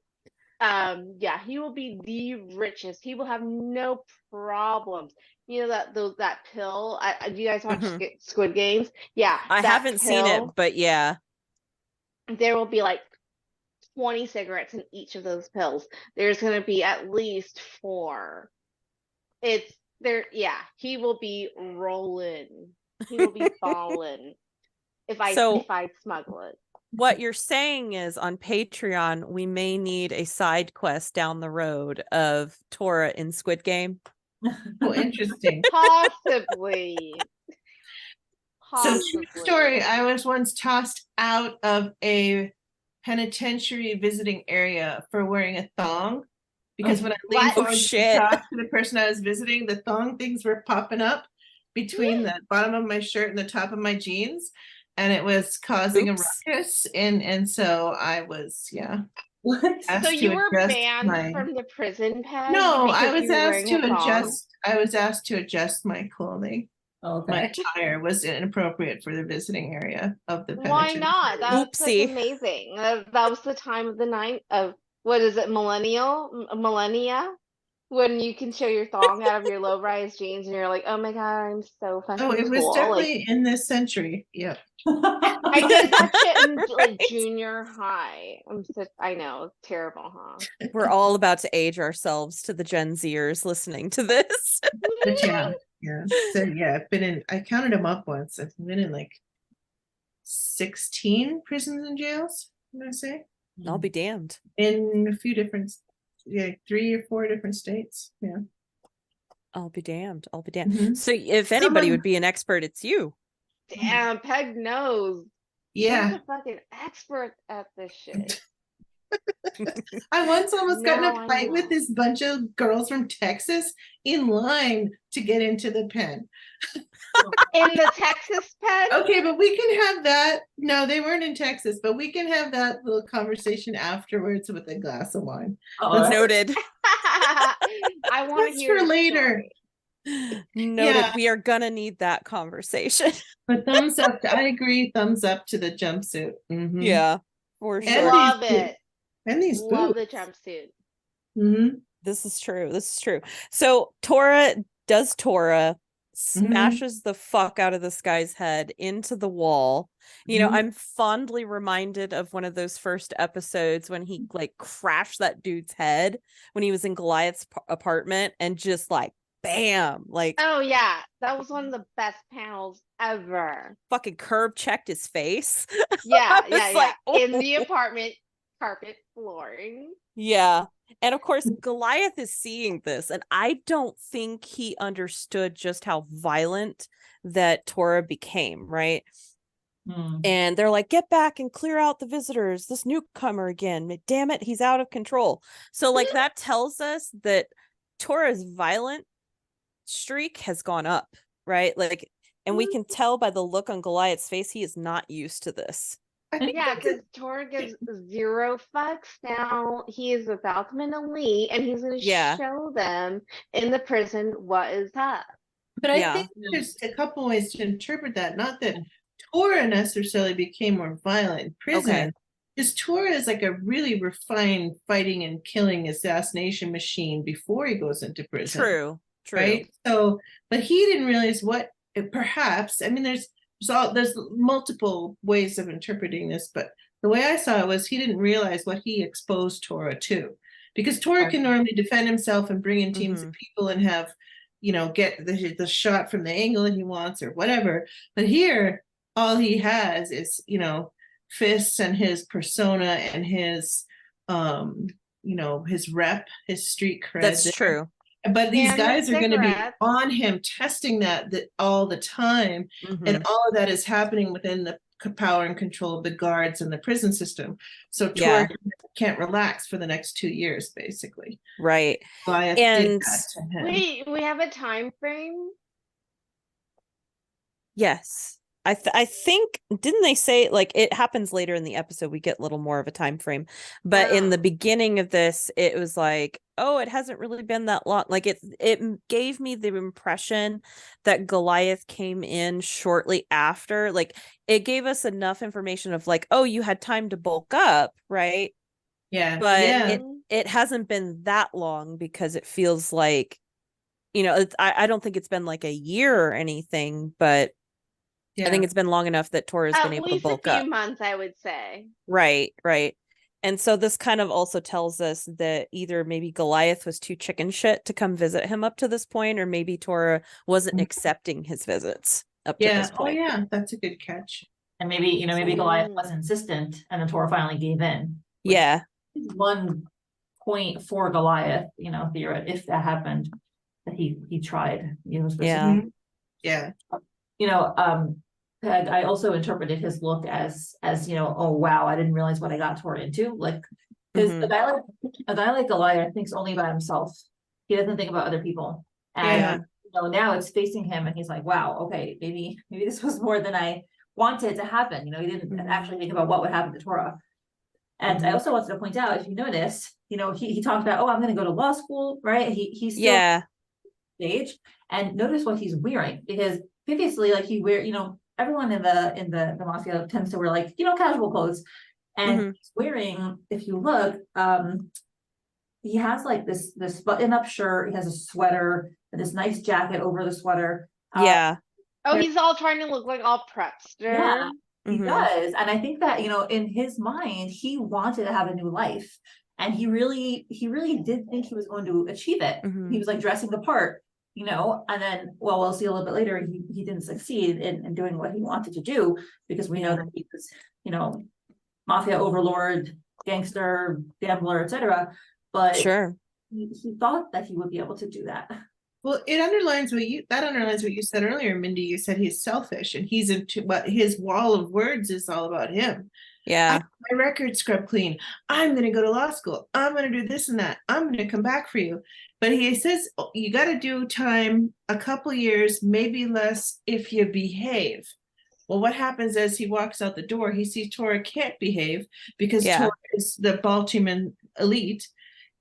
Yeah, he will be the richest. He will have no problems. That pill. Do you guys watch Squid Games? Yeah, I that haven't seen it, pill, but yeah. there will be like 20 cigarettes in each of those pills. There's gonna be at least 4. It's there. Yeah, he will be rolling. He will be balling if I smuggle it. What you're saying is on Patreon, we may need a side quest down the road of Tora in Squid Game. Oh, interesting. Possibly. So, true story, I was once tossed out of a penitentiary visiting area for wearing a thong, because when I leaned forward to talk to the person I was visiting, the thong things were popping up between the bottom of my shirt and the top of my jeans, and it was causing a ruckus, and so I was So you were banned from the prison pen? No, I was asked to adjust. I was asked to adjust my clothing. Okay. My attire was inappropriate for the visiting area of the Why penitentiary. not? That was like amazing. That was the time of the night of, what is it, millennia? When you can show your thong out of your low-rise jeans and you're like, oh my god, I'm so fucking cool. Oh, it was definitely in this century. Yep. I did that shit in like junior high. I know, it's terrible, huh? We're all about to age ourselves to the Gen Zers listening to this. But yeah. So yeah, I counted them up once. I've been in like 16 prisons and jails, I'm gonna say. I'll be damned. In a few different, 3 or 4 different states. Yeah. I'll be damned. So if anybody would be an expert, it's you. Damn, Peg knows. Yeah. He's a fucking expert at this shit. I once almost got in a fight with this bunch of girls from Texas in line to get into the pen. In the Texas pen? Okay, but we can have that. No, they weren't in Texas, but we can have that little conversation afterwards with a glass of wine. That's noted. I want to hear for later. Noted. Yeah. We are gonna need that conversation. But thumbs up. I agree. Thumbs up to the jumpsuit. Mm-hmm. Yeah, for sure. Love it. And these love boots. the jumpsuit. Mm-hmm. This is true. So Tora smashes the fuck out of this guy's head into the wall. I'm fondly reminded of one of those first episodes when he like crashed that dude's head when he was in Goliath's apartment and just like bam, like, oh yeah, that was one of the best panels ever. Fucking curb checked his face. Yeah. Like, in the apartment, carpet flooring. Yeah. And of course, Goliath is seeing this, and I don't think he understood just how violent that Tora became, right? And they're like, get back and clear out the visitors, this newcomer again. Damn it, he's out of control. So like that tells us that Tora's violent streak has gone up, right? Like, and we can tell by the look on Goliath's face, he is not used to this. Yeah, because Tora gives 0 fucks. Now he is about to an elite, and he's going to show them in the prison what is up. But I think there's a couple ways to interpret that. Not that Tora necessarily became more violent in prison. Because Tora is like a really refined fighting and killing assassination machine before he goes into prison. True. Right. So, but he didn't realize what perhaps, I mean, there's multiple ways of interpreting this, but the way I saw it was he didn't realize what he exposed Tora to. Because Tora can normally defend himself and bring in teams of people and have, get the shot from the angle that he wants or whatever. But here, all he has is, fists and his persona and his, his rep, his street cred. That's true. But these guys are going to be on him, testing that all the time. And all of that is happening within the power and control of the guards and the prison system. So Tora can't relax for the next 2 years, basically. Right. And we have a time frame. Yes. I think, didn't they say, like, it happens later in the episode, we get a little more of a time frame, but in the beginning of this, it was like, oh, it hasn't really been that long. Like it gave me the impression that Goliath came in shortly after. Like it gave us enough information of like, oh, you had time to bulk up, right? Yeah. But it hasn't been that long, because it feels like, I don't think it's been like a year or anything, but I think it's been long enough that Tora's been able to bulk up. At least a few months, I would say. Right. And so this kind of also tells us that either maybe Goliath was too chicken shit to come visit him up to this point, or maybe Tora wasn't accepting his visits up to this point. Oh yeah, that's a good catch. And maybe, maybe Goliath was insistent and then Tora finally gave in. Yeah. One point for Goliath, theoretically, if that happened, that he tried, I also interpreted his look as oh wow, I didn't realize what I got Tora into. Like, because a guy like Goliath thinks only about himself. He doesn't think about other people. And now it's facing him, and he's like, wow, okay, maybe this was more than I wanted to happen. He didn't actually think about what would happen to Tora. And I also wanted to point out, if you notice, he talked about, oh, I'm going to go to law school, right? He's still stage, and notice what he's wearing, because previously, like, he wear, everyone in the mafia tends to wear like, casual clothes, and he's wearing, if you look, he has like this button-up shirt, he has a sweater and this nice jacket over the sweater. He's all trying to look like all prepster. He does. And I think that, in his mind, he wanted to have a new life, and he really did think he was going to achieve it. He was like dressing the part, and then, well, we'll see a little bit later, he didn't succeed in doing what he wanted to do, because we know that he was, mafia overlord, gangster, gambler, etc. But he thought that he would be able to do that. Well, it underlines what you said earlier, Mindy. You said he's selfish, and he's into what his wall of words is all about him. Yeah. My record scrub clean. I'm going to go to law school. I'm going to do this and that. I'm going to come back for you. But he says, you got to do time, a couple years, maybe less, if you behave. Well, what happens as he walks out the door? He sees Tora can't behave, because Tora is the Baltimore elite.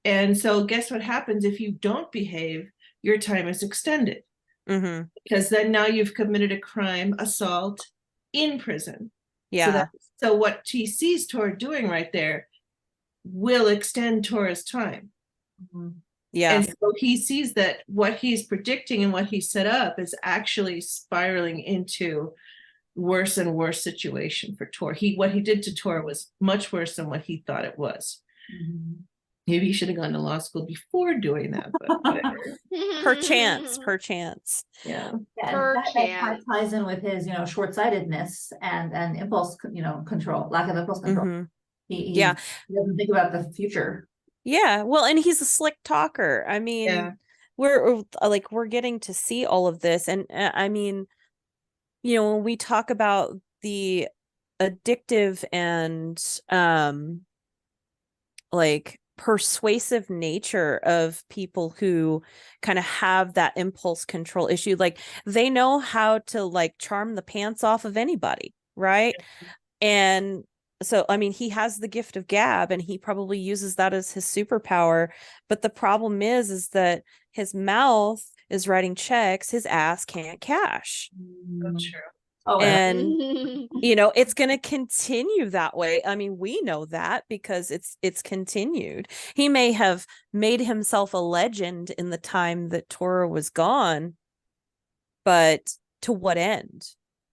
And so guess what happens if you don't behave? Your time is extended. Because then now you've committed a crime, assault, in prison. So what he sees Tora doing right there will extend Tora's time. And so he sees that what he's predicting and what he set up is actually spiraling into worse and worse situation for Tora. What he did to Tora was much worse than what he thought it was. Maybe he should have gone to law school before doing that, but whatever. Perchance. Yeah. That ties in with his, short-sightedness and impulse, control, lack of impulse control. He doesn't think about the future. Yeah. Well, and he's a slick talker. I mean, we're getting to see all of this. And I mean, when we talk about the addictive and persuasive nature of people who kind of have that impulse control issue, like they know how to charm the pants off of anybody, right? And so, I mean, he has the gift of gab, and he probably uses that as his superpower. But the problem is that his mouth is writing checks his ass can't cash. True. Oh, And you know, it's going to continue that way. I mean, we know that because it's continued. He may have made himself a legend in the time that Tora was gone, but to what end?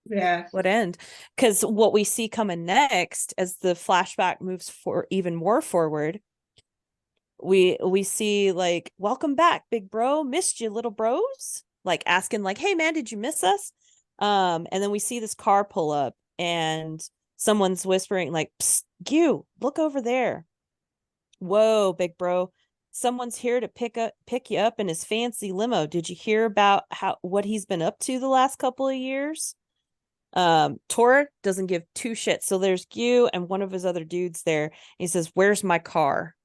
Yeah. What end? Because what we see coming next, as the flashback moves for even more forward, we see like, welcome back, big bro, missed you, little bros, like asking like, hey man, did you miss us? And then we see this car pull up and someone's whispering like, psst, you look over there. Whoa, big bro, someone's here to pick you up in his fancy limo. Did you hear about what he's been up to the last couple of years? Tora doesn't give two shits. So there's Gyu and one of his other dudes there. He says, where's my car?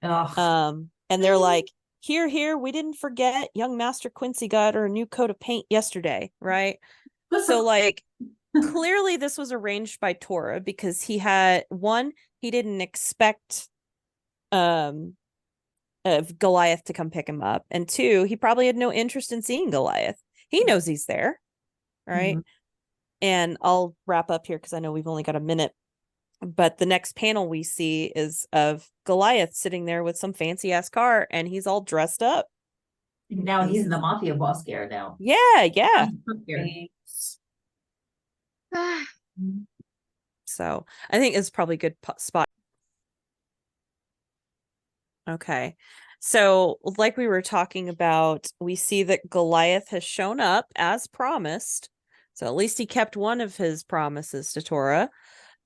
And they're like, here, we didn't forget. Young Master Quincy got her a new coat of paint yesterday, right? So like, clearly this was arranged by Tora because he didn't expect of Goliath to come pick him up, and two, he probably had no interest in seeing Goliath. He knows he's there, right? And I'll wrap up here because I know we've only got a minute. But the next panel we see is of Goliath sitting there with some fancy ass car, and he's all dressed up. Now he's in the mafia boss gear now. Yeah. So I think it's probably a good spot. Okay. So like we were talking about, we see that Goliath has shown up as promised. So at least he kept one of his promises to Tora.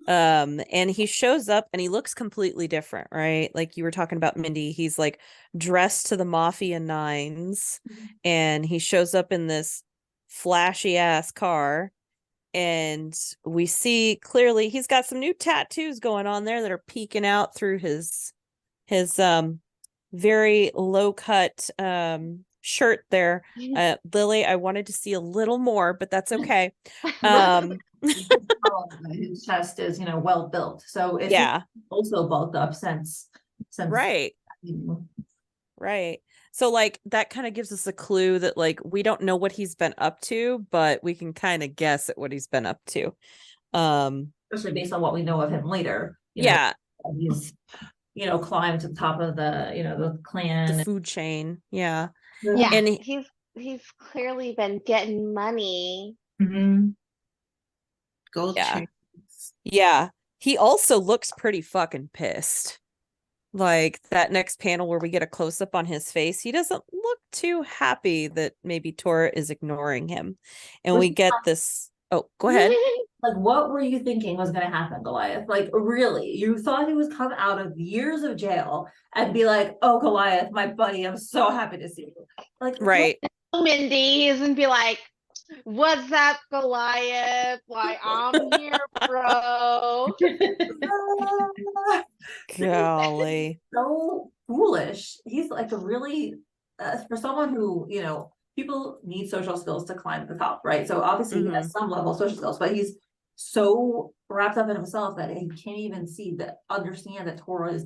And he shows up and he looks completely different, right? Like you were talking about, Mindy, he's like dressed to the mafia nines, and he shows up in this flashy ass car, and we see clearly he's got some new tattoos going on there that are peeking out through his very low cut shirt there. Lily, I wanted to see a little more, but that's okay. His chest is, well built, so it's also bulked up since right. So like that kind of gives us a clue that like we don't know what he's been up to, but we can kind of guess at what he's been up to, especially based on what we know of him later. He's climbed to the top of the clan, the food chain. Yeah, and he's clearly been getting money. Gold chains. Yeah, he also looks pretty fucking pissed. Like that next panel where we get a close-up on his face, he doesn't look too happy that maybe Tora is ignoring him. And we get this. Oh, go ahead. Like, what were you thinking was going to happen, Goliath? Like, really? You thought he was come out of years of jail and be like, oh, Goliath, my buddy, I'm so happy to see you. Like, right. Mindy isn't be like, what's up, Goliath? Like, I'm here, bro. Golly. So foolish. He's like a really, for someone who, people need social skills to climb the top, right? So obviously he has some level of social skills, but he's so wrapped up in himself that he can't even understand that Tora is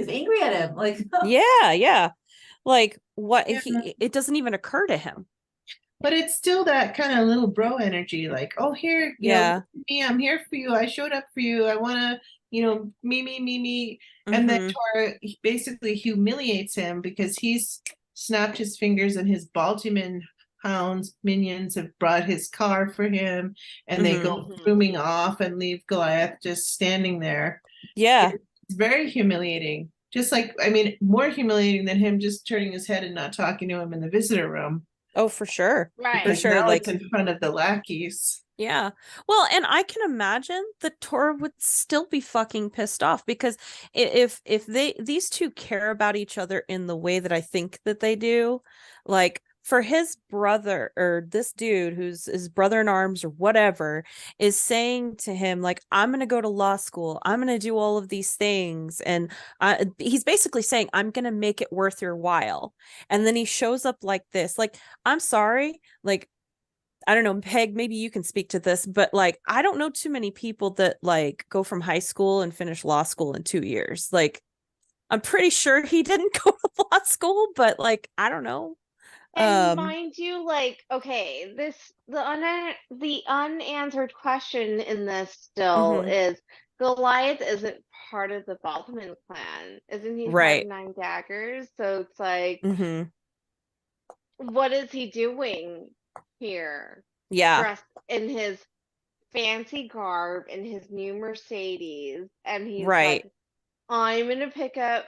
angry at him. Like, yeah. Like what it doesn't even occur to him. But it's still that kind of little bro energy, like, oh, here, me, I'm here for you. I showed up for you. I want to, me. And then Tora basically humiliates him because he's snapped his fingers and his Baltimore hounds minions have brought his car for him, and they go zooming off and leave Goliath just standing there. Yeah. It's very humiliating. Just like, more humiliating than him just turning his head and not talking to him in the visitor room. Oh, for sure. Right. For sure. Now like it's in front of the lackeys. Yeah. Well, and I can imagine that Tora would still be fucking pissed off because if these two care about each other in the way that I think that they do, like for his brother or this dude who's his brother in arms or whatever is saying to him, like, I'm going to go to law school. I'm going to do all of these things. And he's basically saying, I'm going to make it worth your while. And then he shows up like this, like, I'm sorry. Like, I don't know, Peg, maybe you can speak to this, but like, I don't know too many people that like go from high school and finish law school in 2 years. Like, I'm pretty sure he didn't go to law school, but like, I don't know. And mind you, like, okay, the unanswered question in this still is Goliath isn't part of the Baldwin clan. Isn't he part of Nine Daggers? So it's like, what is he doing here? Yeah. Dressed in his fancy garb in his new Mercedes, and he's like, I'm gonna pick up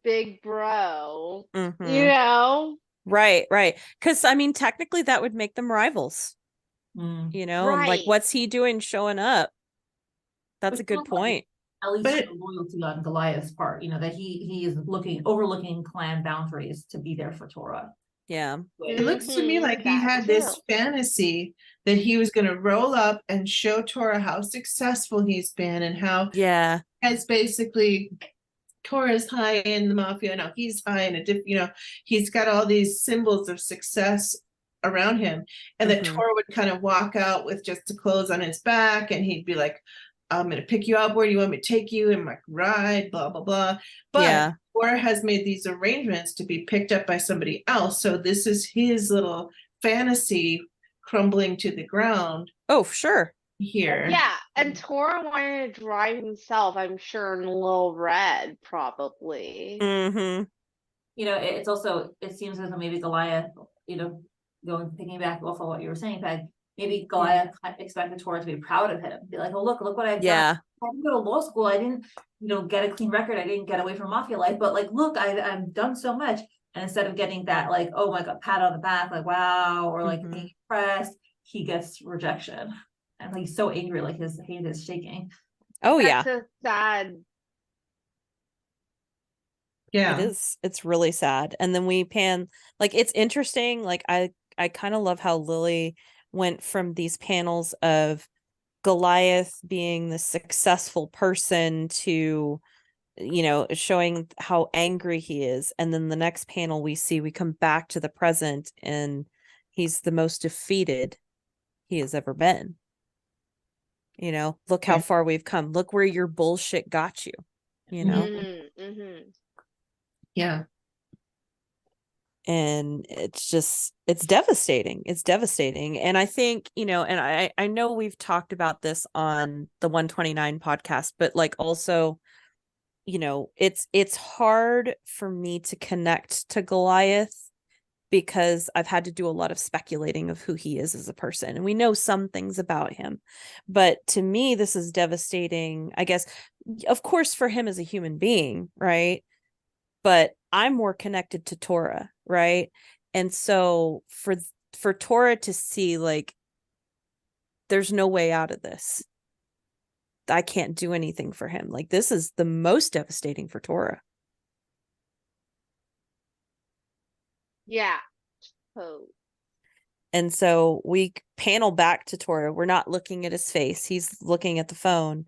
big bro, you know? Right. Because I mean, technically that would make them rivals. You know, like what's he doing showing up? That's a good point. At least the loyalty on Goliath's part, you know, that he is overlooking clan boundaries to be there for Tora. Yeah. It looks to me like he had this fantasy that he was going to roll up and show Tora how successful he's been and how as basically Tora's high in the mafia. No, he's high in he's got all these symbols of success around him, and that Tora would kind of walk out with just the clothes on his back, and he'd be like, I'm going to pick you up. Where do you want me to take you? And like, ride, blah, blah, blah. But Tora has made these arrangements to be picked up by somebody else. So this is his little fantasy crumbling to the ground. Oh, sure. Here. Yeah. And Tora wanted to drive himself, I'm sure, in Lil Red, probably. You know, it seems as though maybe Goliath, you know, thinking back off of what you were saying, Peg, maybe Goliath expected Tora to be proud of him. Be like, oh, look what I've done. I didn't go to law school. I didn't, you know, get a clean record. I didn't get away from mafia life. But like, look, I've done so much. And instead of getting that, like, oh my God, pat on the back, like, wow, or like being impressed, he gets rejection. And like, he's so angry, like his hand is shaking. Oh, That's so sad. Yeah. It is. It's really sad. And then we pan, like, it's interesting. Like, I kind of love how Lily went from these panels of Goliath being the successful person to, you know, showing how angry he is. And then the next panel we come back to the present and he's the most defeated he has ever been. You know, look how far we've come. Look where your bullshit got you, you know? Yeah. And it's devastating. It's devastating. And I think, you know, and I know we've talked about this on the 129 podcast, but like also, you know, it's hard for me to connect to Goliath because I've had to do a lot of speculating of who he is as a person. And we know some things about him, but to me, this is devastating, I guess, of course, for him as a human being, right? But I'm more connected to Tora, right? And so for Tora to see, like, there's no way out of this. I can't do anything for him. Like, this is the most devastating for Tora. Yeah. Oh. And so we panel back to Tora. We're not looking at his face. He's looking at the phone.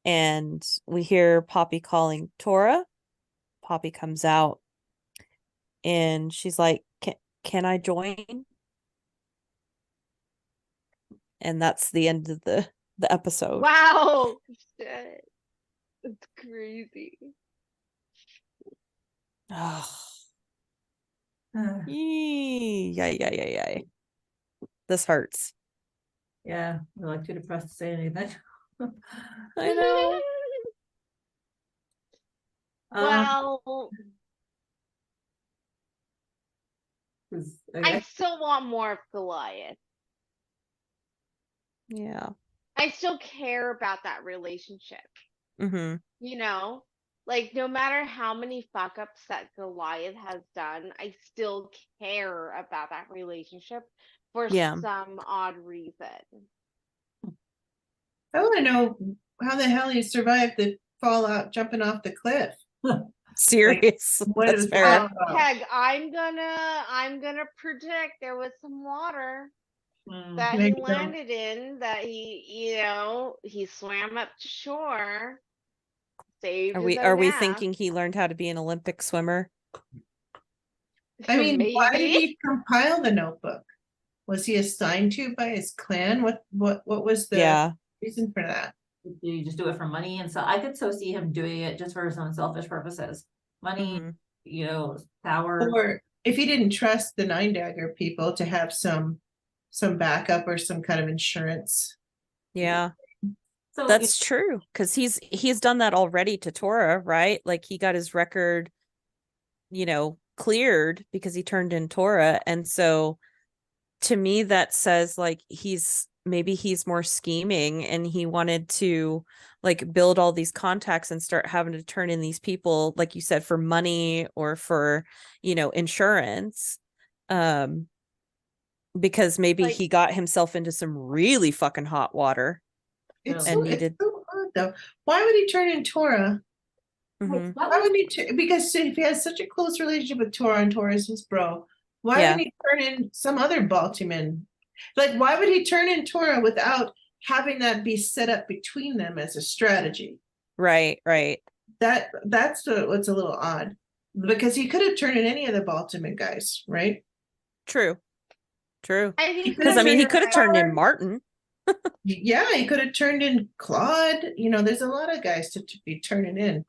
And we hear Poppy calling Tora. Poppy comes out. And she's like, can I join? And that's the end of the episode. Wow. Shit. It's crazy. Oh. Yeah. This hurts. Yeah, we're like too depressed to say anything. I know. Well, I still want more of Goliath. Yeah. I still care about that relationship. You know, like no matter how many fuck ups that Goliath has done, I still care about that relationship for some odd reason. I want to know how the hell he survived the fallout jumping off the cliff. Serious. Like, that's fair. Peg, I'm gonna predict there was some water that he landed in, that he swam up to shore. Saved are we thinking he learned how to be an Olympic swimmer? I mean, why did he compile the notebook? Was he assigned to by his clan? What was the reason for that? Did he just do it for money? And so I could so see him doing it just for his own selfish purposes. Money, power. if he didn't trust the Nine Dagger people to have some backup or some kind of insurance. Yeah. So That's true, because he's done that already to Tora, right? Like he got his record, cleared because he turned in Tora. And so to me, that says like maybe he's more scheming, and he wanted to like build all these contacts and start having to turn in these people, like you said, for money or for, insurance. Because maybe he got himself into some really fucking hot water. It's And so odd though. Why would he turn in Tora? Mhm. Why would he? Because if he has such a close relationship with Tora and Tora is his bro, why Yeah. would he turn in some other Baltimore? Like, why would he turn in Tora without having that be set up between them as a strategy? Right. That's what's a little odd, because he could have turned in any of the Baltimore guys, right? True. I think Because he could have turned in right. Martin. Yeah, he could have turned in Claude. There's a lot of guys to be turning in.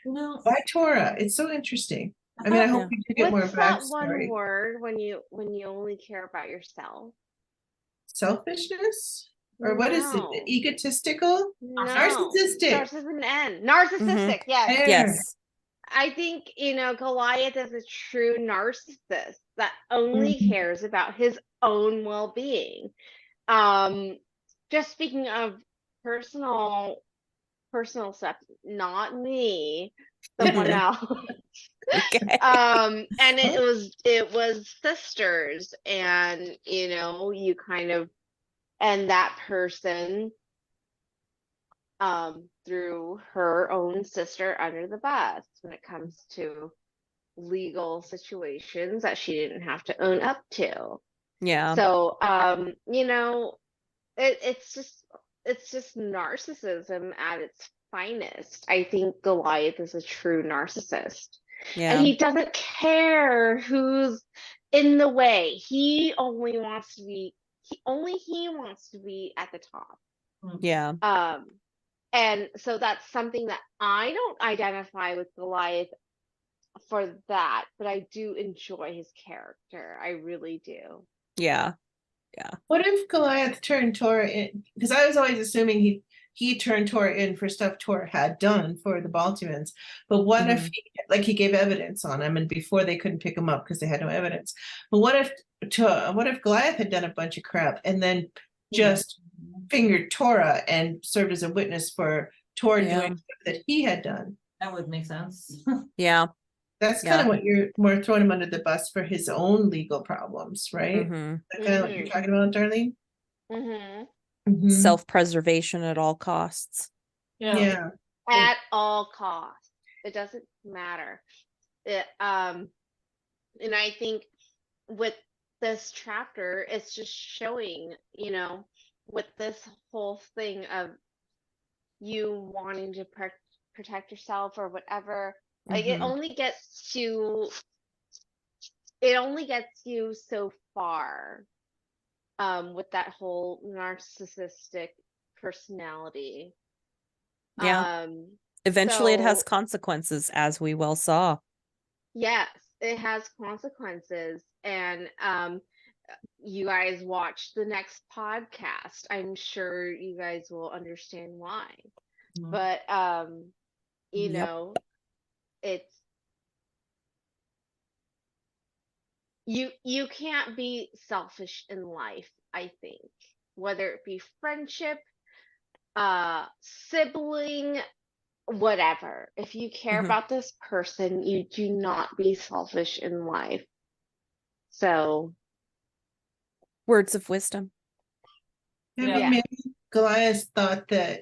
Why Tora? It's so interesting. I mean, I hope we do get more What's that one backstory. word when you only care about yourself? Selfishness? Or what is it? No. Egotistical? No. Narcissistic. Starts with an N. Narcissistic, yes. There. Yes. I think, Goliath is a true narcissist that only Mhm. cares about his own well-being. Just speaking of personal stuff, not me, someone else. Okay. And it was sisters, and you kind of, and that person threw her own sister under the bus when it comes to legal situations that she didn't have to own up to. Yeah. So it's just narcissism at its finest. I think Goliath is a true narcissist. Yeah. And he doesn't care who's in the way. He only wants to be at the top. Yeah. And so that's something that I don't identify with Goliath for that, but I do enjoy his character. I really do. Yeah. What if Goliath turned Tora in? Because I was always assuming he turned Tora in for stuff Tora had done for the Baltimans. But what if he gave evidence on him, and before they couldn't pick him up because they had no evidence? But what if Goliath had done a bunch of crap and then just fingered Tora and served as a witness for Tora doing stuff that he had done? That would make sense. Yeah. That's kind of what you're more throwing him under the bus for his own legal problems, right? That's kind of what you're talking about, Darlene? Self-preservation at all costs. Yeah. At all costs. It doesn't matter. And I think with this chapter, it's just showing, with this whole thing of you wanting to protect yourself or whatever, like it only gets you so far with that whole narcissistic personality. Yeah. Eventually it has consequences, as we well saw. Yes, it has consequences. And you guys watch the next podcast. I'm sure you guys will understand why. But it's you can't be selfish in life, I think, whether it be friendship, sibling, whatever. If you care about this person, you do not be selfish in life. So words of wisdom. Maybe Goliath thought that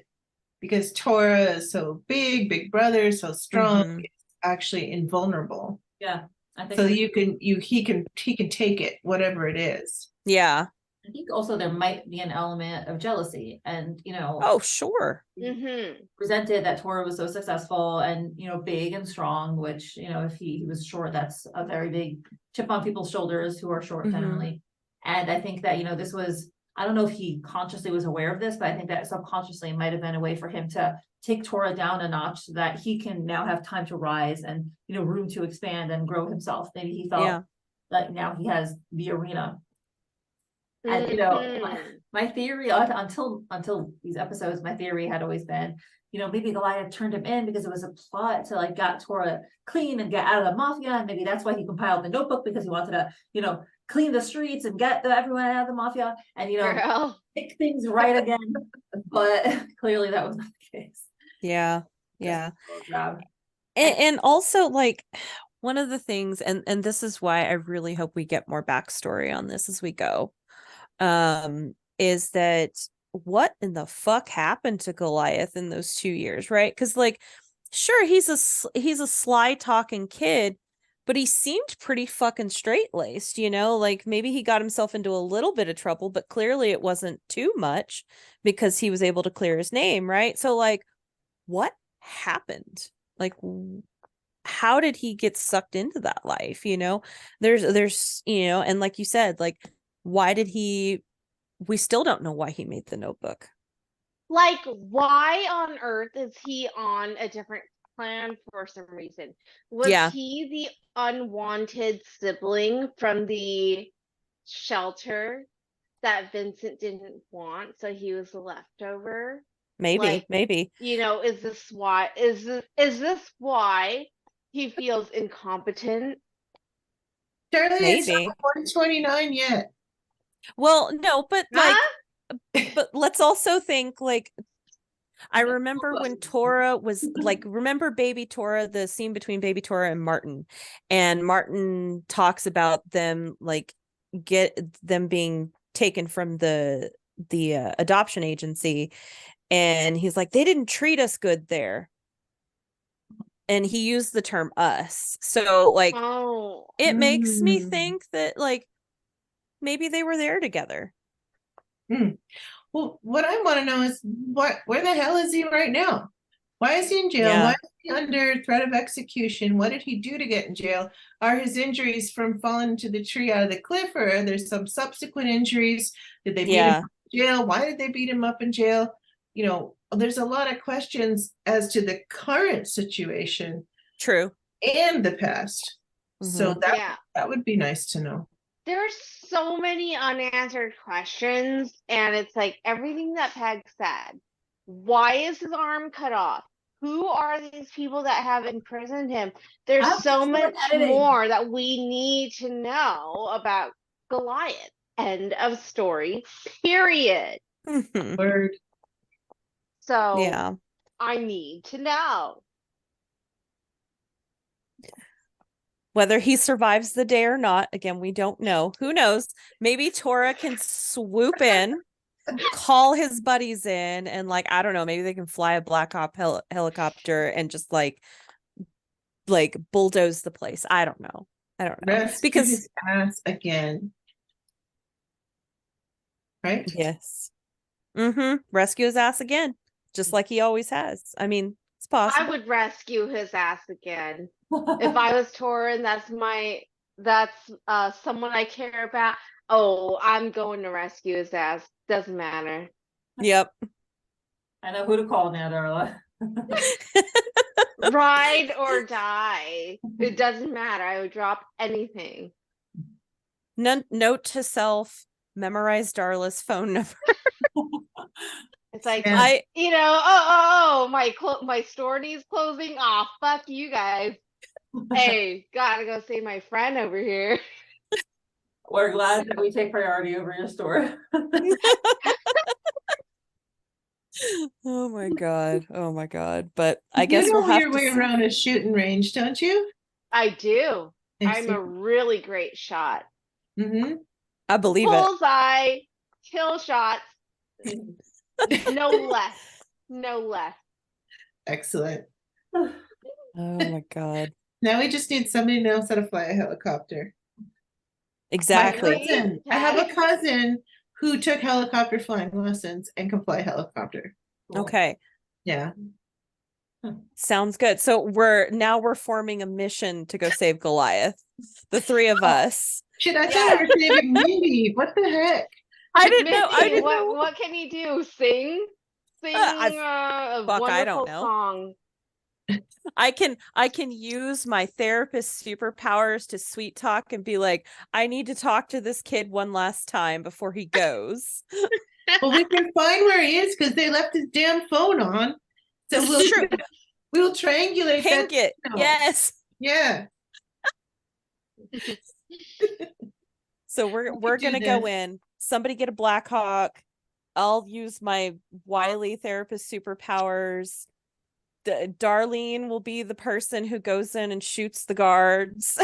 because Tora is so big brother, so strong, it's actually invulnerable. Yeah. I think so he can take it, whatever it is. Yeah. I think also there might be an element of jealousy, and oh sure, presented that Tora was so successful and big and strong, which if he was short, that's a very big chip on people's shoulders who are short generally. And I think that this was, I don't know if he consciously was aware of this, but I think that subconsciously it might have been a way for him to take Tora down a notch so that he can now have time to rise and room to expand and grow himself. Maybe he felt like now he has the arena. And you know, my theory until these episodes, my theory had always been, you know, maybe Goliath turned him in because it was a plot to like get Tora clean and get out of the mafia, and maybe that's why he compiled the notebook, because he wanted to, you know, clean the streets and get everyone out of the mafia and, you know, make things right again. But clearly that was not the case. Yeah. And also, like, one of the things, and this is why I really hope we get more backstory on this as we go, is that what in the fuck happened to Goliath in those 2 years, right? Because, like, sure, he's a sly talking kid, but he seemed pretty fucking straight-laced, you know? Like, maybe he got himself into a little bit of trouble, but clearly it wasn't too much because he was able to clear his name, right? So, like, what happened? Like, how did he get sucked into that life? You know, there's, you know, and like you said, like, why did we still don't know why he made the notebook. Like, why on earth is he on a different plan for some reason? Was he the unwanted sibling from the shelter that Vincent didn't want, so he was the leftover? Maybe. You know, is this why he feels incompetent? Darla, it's Maybe. not 129 yet. Well, no, but like, but let's also think, like, I remember when Tora was like, remember baby Tora, the scene between baby Tora and Martin talks about them, like, get them being taken from the adoption agency, and he's like, they didn't treat us good there, and he used the term us, so like, it makes me think that, like, maybe they were there together. Well, what I want to know is where the hell is he right now? Why is he in jail? Yeah. Why is he under threat of execution? What did he do to get in jail? Are his injuries from falling into the tree out of the cliff, or are there some subsequent injuries? Did they beat him up in jail? Why did they beat him up in jail? You know, there's a lot of questions as to the current situation. True. And the past. So that would be nice to know. There's so many unanswered questions, and it's like everything that Peg said. Why is his arm cut off? Who are these people that have imprisoned him? There's so much more that we need to know about Goliath. End of story, period. Word. So I need to know. Whether he survives the day or not, again, we don't know. Who knows? Maybe Tora can swoop in, call his buddies in, and, like, I don't know, maybe they can fly a Black Hawk helicopter and just like bulldoze the place. I don't know. Rescue because his ass again. Right? Yes. Rescue his ass again, just like he always has. I mean, it's possible. I would rescue his ass again. If I was Tora and that's someone I care about, I'm going to rescue his ass. Doesn't matter. Yep. I know who to call now, Darla. Ride or die. It doesn't matter. I would drop anything. Note to self: memorize Darla's phone number. It's like, my store needs closing. Oh, fuck you guys. Hey, gotta go save my friend over here. We're glad that we take priority over your store. Oh my god. But I guess we'll have your way around a shooting range, don't you? I do. I'm a really great shot. I believe it. Bullseye, kill shots. No less. Excellent. Oh my god. Now we just need somebody who knows how to fly a helicopter. Exactly. I have a cousin who took helicopter flying lessons and can fly a helicopter. Okay. Yeah. Sounds good. So we're forming a mission to go save Goliath. The three of us. Shit, I thought we were saving Mindy. What the heck? I didn't know. What can he do? Sing? I don't know. Song. I can use my therapist superpowers to sweet talk and be like, I need to talk to this kid one last time before he goes. Well, we can find where he is because they left his damn phone on. So This is true. we'll triangulate Ping that. it. signal. Yes. Yeah. So we're do gonna go this. in. Somebody get a Black Hawk. I'll use my wily therapist superpowers. Darlene will be the person who goes in and shoots the guards.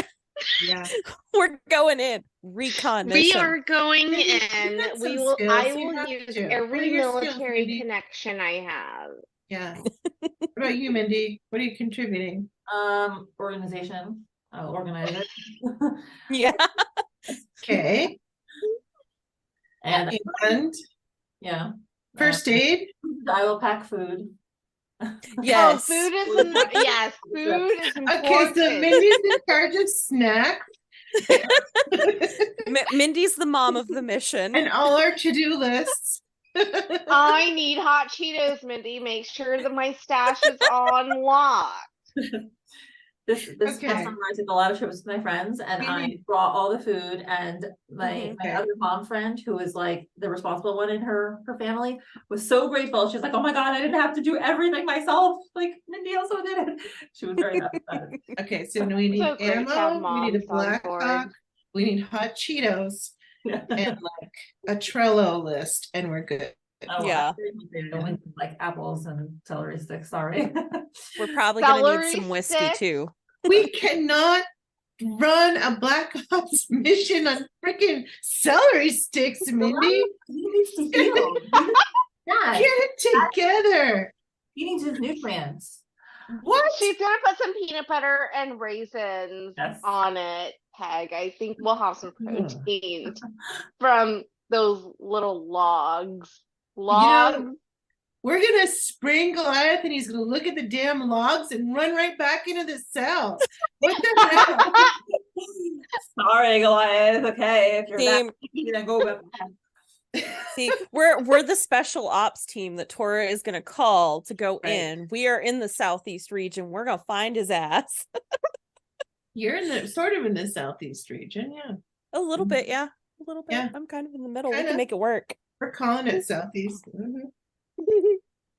Yeah. We're going in. Recon We mission. are going Mindy, you in. got some We will. skills. I You will have use to. What are every your skills, military Mindy? connection I have. Yeah. What about you, Mindy? What are you contributing? Organization. I'll organize it. Yeah. Okay. And yeah. First aid. I will pack food. Yes. Oh, food is yes, food is important. Okay, so Mindy's in charge of snacks. Mindy's the mom of the mission. And all our to-do lists. I need hot Cheetos, Mindy. Make sure that my stash is on lock. This Okay. past summer I took a lot of trips with my friends and I brought all the food, and my Okay. other mom friend, who was like the responsible one in her family, was so grateful. She's like, oh my God, I didn't have to do everything myself. Like Mindy also did it. She was very happy about it. Okay, so we need So great to have ammo, we need a moms on Black board. Hawk, we need hot Cheetos, Yeah. and like a Trello list, and we're good. Oh, Yeah. like apples and celery sticks. Sorry. We're probably gonna Celery need some whiskey sticks? too. We cannot run a Black Ops mission on freaking celery sticks, Mindy. He needs to heal. Yeah, Get it together. he needs his nutrients. What? She's gonna put some peanut butter and raisins Yes. on it, Peg. I think we'll have some protein from those little logs. Logs. We're gonna spring Goliath and he's gonna look at the damn logs and run right back into the cell. What the hell? Sorry, Goliath. Okay, if you're Team. that, you're gonna go back. See, we're the special ops team that Tora is gonna call to go Right. in. We are in the southeast region. We're gonna find his ass. You're in the sort of in the southeast region, yeah. A little bit, yeah. A little bit. Yeah. I'm kind of in the middle. We Kinda. can make it work. We're calling it southeast. Mhm.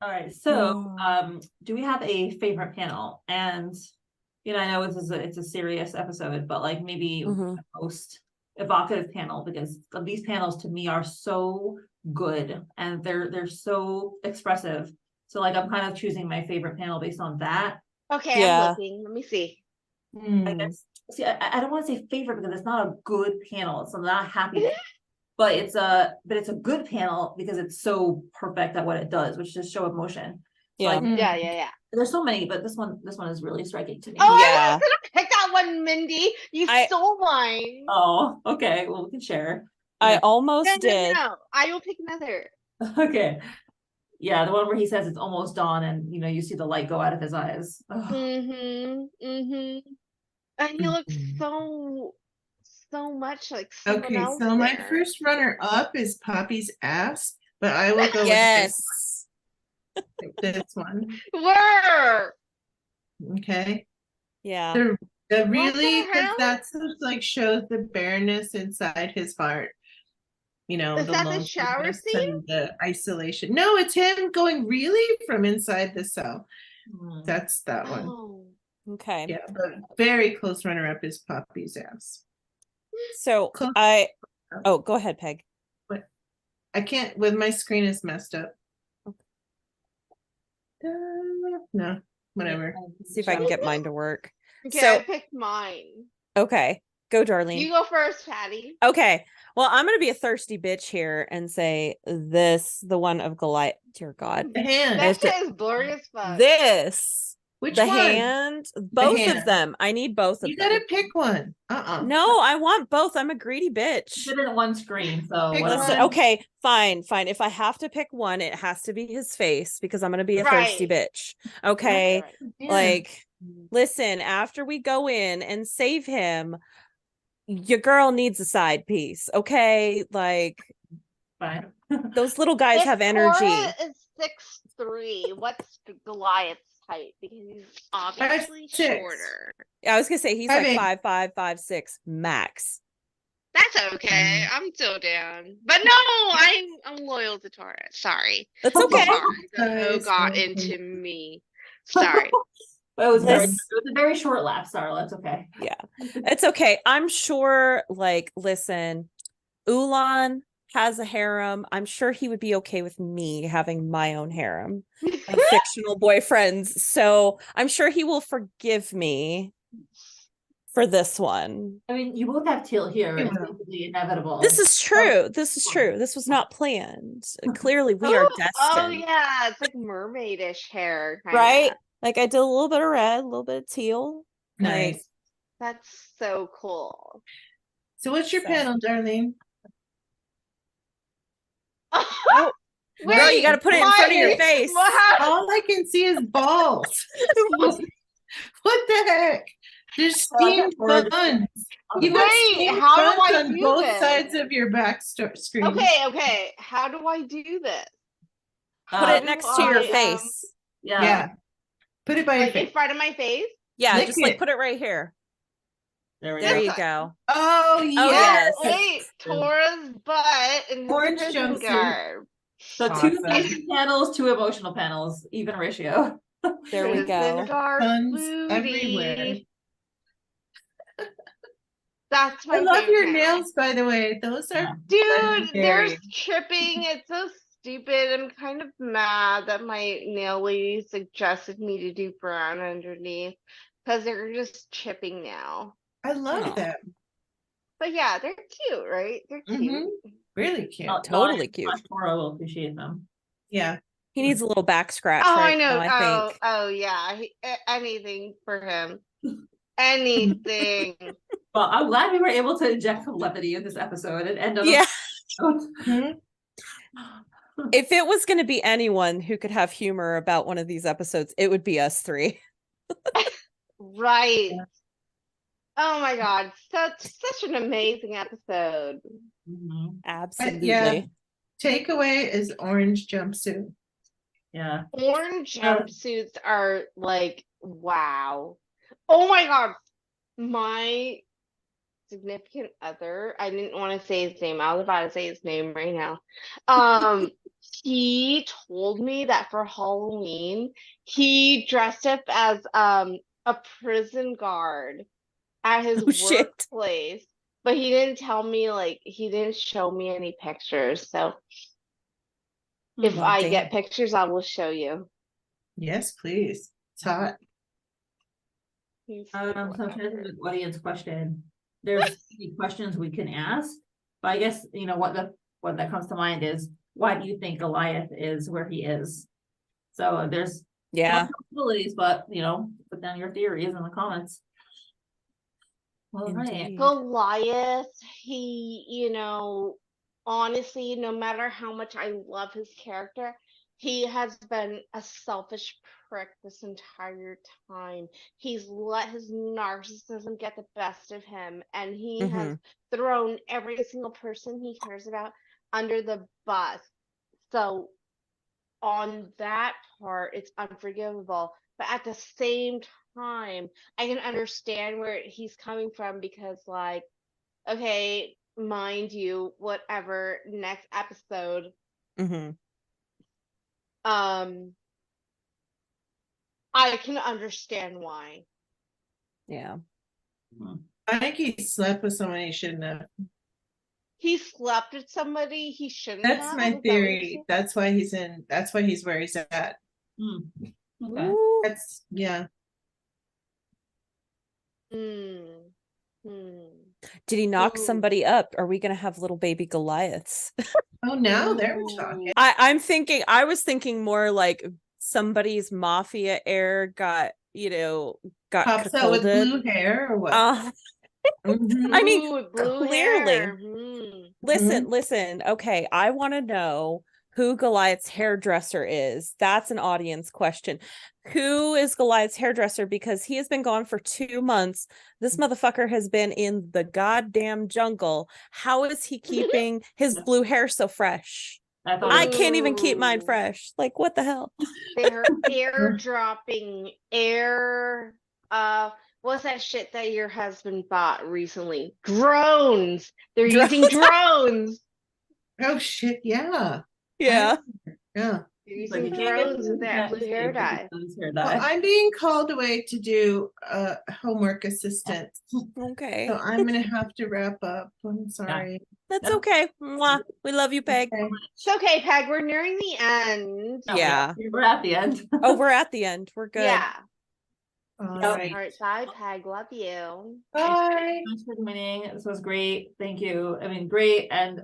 All right, so Oh. do we have a favorite panel? And I know it's a serious episode, but like maybe Mhm. the most evocative panel, because these panels to me are so good and they're so expressive. So like I'm kind of choosing my favorite panel based on that. Okay, Yeah. I'm looking. Let me see. I guess. See, I don't want to say favorite because it's not a good panel. So I'm not happy with it. But it's a good panel because it's so perfect at what it does, which is show emotion. So Yeah. like, Yeah. there's so many, but this one is really striking to me. Oh, Yeah. I was gonna pick that one, Mindy. You stole mine. Oh, okay. Well, we can share. I Yeah. almost did. No. I will pick another. Okay. Yeah, the one where he says it's almost dawn, and you see the light go out of his eyes. Ugh. And he looks so much like someone Okay, else so my there. first runner up is Poppy's ass, but I will go Yes. with this one. Where? Okay. Yeah. The really, because hell? that's like shows the bareness inside his heart. Is that the shower loneliness scene? and the isolation. No, it's him going really from inside the cell. Hmm. That's that one. Oh. Okay. Yeah, but very close runner up is Poppy's ass. So Close. go ahead, Peg. I can't with my screen is messed up. No, whatever. See if I can get mine to work. Okay, So- I picked mine. Okay. Go, Darlene. You go first, Patty. Okay. Well, I'm gonna be a thirsty bitch here and say the one of Goliath. Dear God. The hand. That shit is blurry as fuck. Which the one? hand, both hand. of them. I need both of You them. gotta pick one. No, I want both. I'm a greedy bitch. Put it in one screen, so Pick whatever. Listen, one. okay, fine. If I have to pick one, it has to be his face because I'm gonna be a thirsty Right. bitch. Okay. Right. Yeah. Like, listen, after we go in and save him, your girl needs a side piece. Okay. Like, Fine. those little guys If have energy. Cora is 6'3", what's Goliath's height because he's obviously 5'6". shorter. I was gonna say he's 5'8". like 5'5", 5'6", max. That's okay. I'm still down. But no, I'm loyal to Tora. Sorry. That's okay. The hoe got into me. Sorry. But it was This- a very short laugh, Darla. It's okay. Yeah, it's okay. I'm sure, like, listen, Ulan has a harem. I'm sure he would be okay with me having my own harem of fictional boyfriends. So I'm sure he will forgive me for this one. I mean, you both have Teal here. You It's will. basically inevitable. This is true. This is true. This was not planned. Clearly, we are destined. Oh yeah, it's like mermaidish hair, kinda. Right? Like I did a little bit of red, a little bit of teal. Nice. Like, That's so cool. So what's your So- panel, darling? Girl, you got to put it in front of your face. All I can see is balls. What the heck? There's steamed buns. You got Wait, steamed how do buns I on do both this? sides of your back screen. Okay. How do I do this? Put it next to your face. Yeah. Put it by your Like in face. front of my face? Yeah, Lick just like it. put it right here. There we There go. you go. Oh, yes. Wait, Tora's butt and his Orange prison jumpsuit. garb. So Awesome. 2 fancy panels, 2 emotional panels, even ratio. There we Prison go. garb Buns booty. everywhere. That's my I love favorite your panel. nails, by the way. Those are Dude, they're legendary. tripping. It's so stupid. I'm kind of mad that my nail lady suggested me to do brown underneath because they're just chipping now. I love Aw. them. But yeah, they're cute, right? They're cute. Mhm. Really cute. Totally cute. Tora will appreciate them. Yeah. He needs a little back scratch Oh, right I know. now, I think. Oh, yeah. Anything for him. Anything. Well, I'm glad we were able to inject some levity in this episode and end on Yeah. Mhm. If it was going to be anyone who could have humor about one of these episodes, it would be us three. Right. Oh my God. Such an amazing episode. Mhm. Absolutely. Takeaway is orange jumpsuit. Yeah. Orange jumpsuits are like, wow. Oh my God. My significant other, I didn't want to say his name. I was about to say his name right now. He told me that for Halloween, he dressed up as a prison guard at his Oh, shit. workplace. But he didn't tell me, like, he didn't show me any pictures. So if Well, I damn. get pictures, I will show you. Yes, please. It's hot. He's So super here's hot. an audience question. There's many questions we can ask, but I guess what that comes to mind is, why do you think Goliath is where he is? So there's Yeah. possibilities, but put down your theories in the comments. All right. Indeed. Goliath, he, honestly, no matter how much I love his character, he has been a selfish prick this entire time. He's let his narcissism get the best of him, and he has thrown every single person he cares about under the bus. So on that part, it's unforgivable. But at the same time, I can understand where he's coming from because, like, okay, mind you, whatever, next episode, Mm-hmm. I can understand why. Yeah. I think he slept with someone he shouldn't have. He slept with somebody he shouldn't That's have. my Is that what theory. you're That's why he's where he's at. Okay. Ooh. That's yeah. saying? Hmm. Did he knock Ooh. somebody up? Are we going to have little baby Goliaths? Oh, now they're talking. I was thinking more like somebody's mafia heir got Pops out with cuckolded. blue hair or what? Mhm. I mean, Ooh, with blue clearly. hair. Listen. Okay, I want to know who Goliath's hairdresser is. That's an audience question. Who is Goliath's hairdresser? Because he has been gone for 2 months. This motherfucker has been in the goddamn jungle. How is he keeping his blue hair so fresh? I can't even keep mine fresh. Like, what the hell? They're airdropping what's that shit that your husband bought recently? Drones. They're using drones. Oh shit, yeah. Yeah. Yeah. They're using drones with that blue hair dye. Well, I'm being called away to do homework assistance. Okay. So I'm gonna have to wrap up. I'm sorry. That's okay. Mwah. We love you, Peg. Okay. It's okay, Peg. We're nearing the end. Yeah. We're at the end. Oh, we're at the end. We're good. Yeah. All All right. right, bye, Peg. Love you. Bye. Thanks for joining. This was great. Thank you. I mean, great and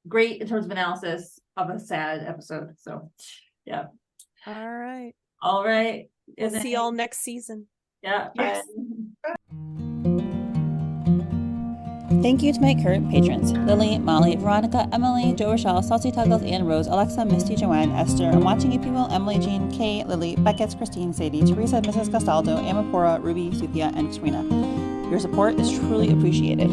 great in terms of analysis of a sad episode. So, yeah. All right. All right. We'll see y'all next season. Yeah. Yes. Bye. Thank you to my current patrons, Lily, Molly, Veronica, Emily, Jo Rochelle, Saucy Tuggles, Ann Rose, Alexa, Misty, Joanne, Esther, I'm Watching You People, Emily, Jean, Kay, Lily, Beckett, Christine, Sadie, Teresa, Mrs. Castaldo, Amapora, Ruby, Suthia, and Serena. Your support is truly appreciated.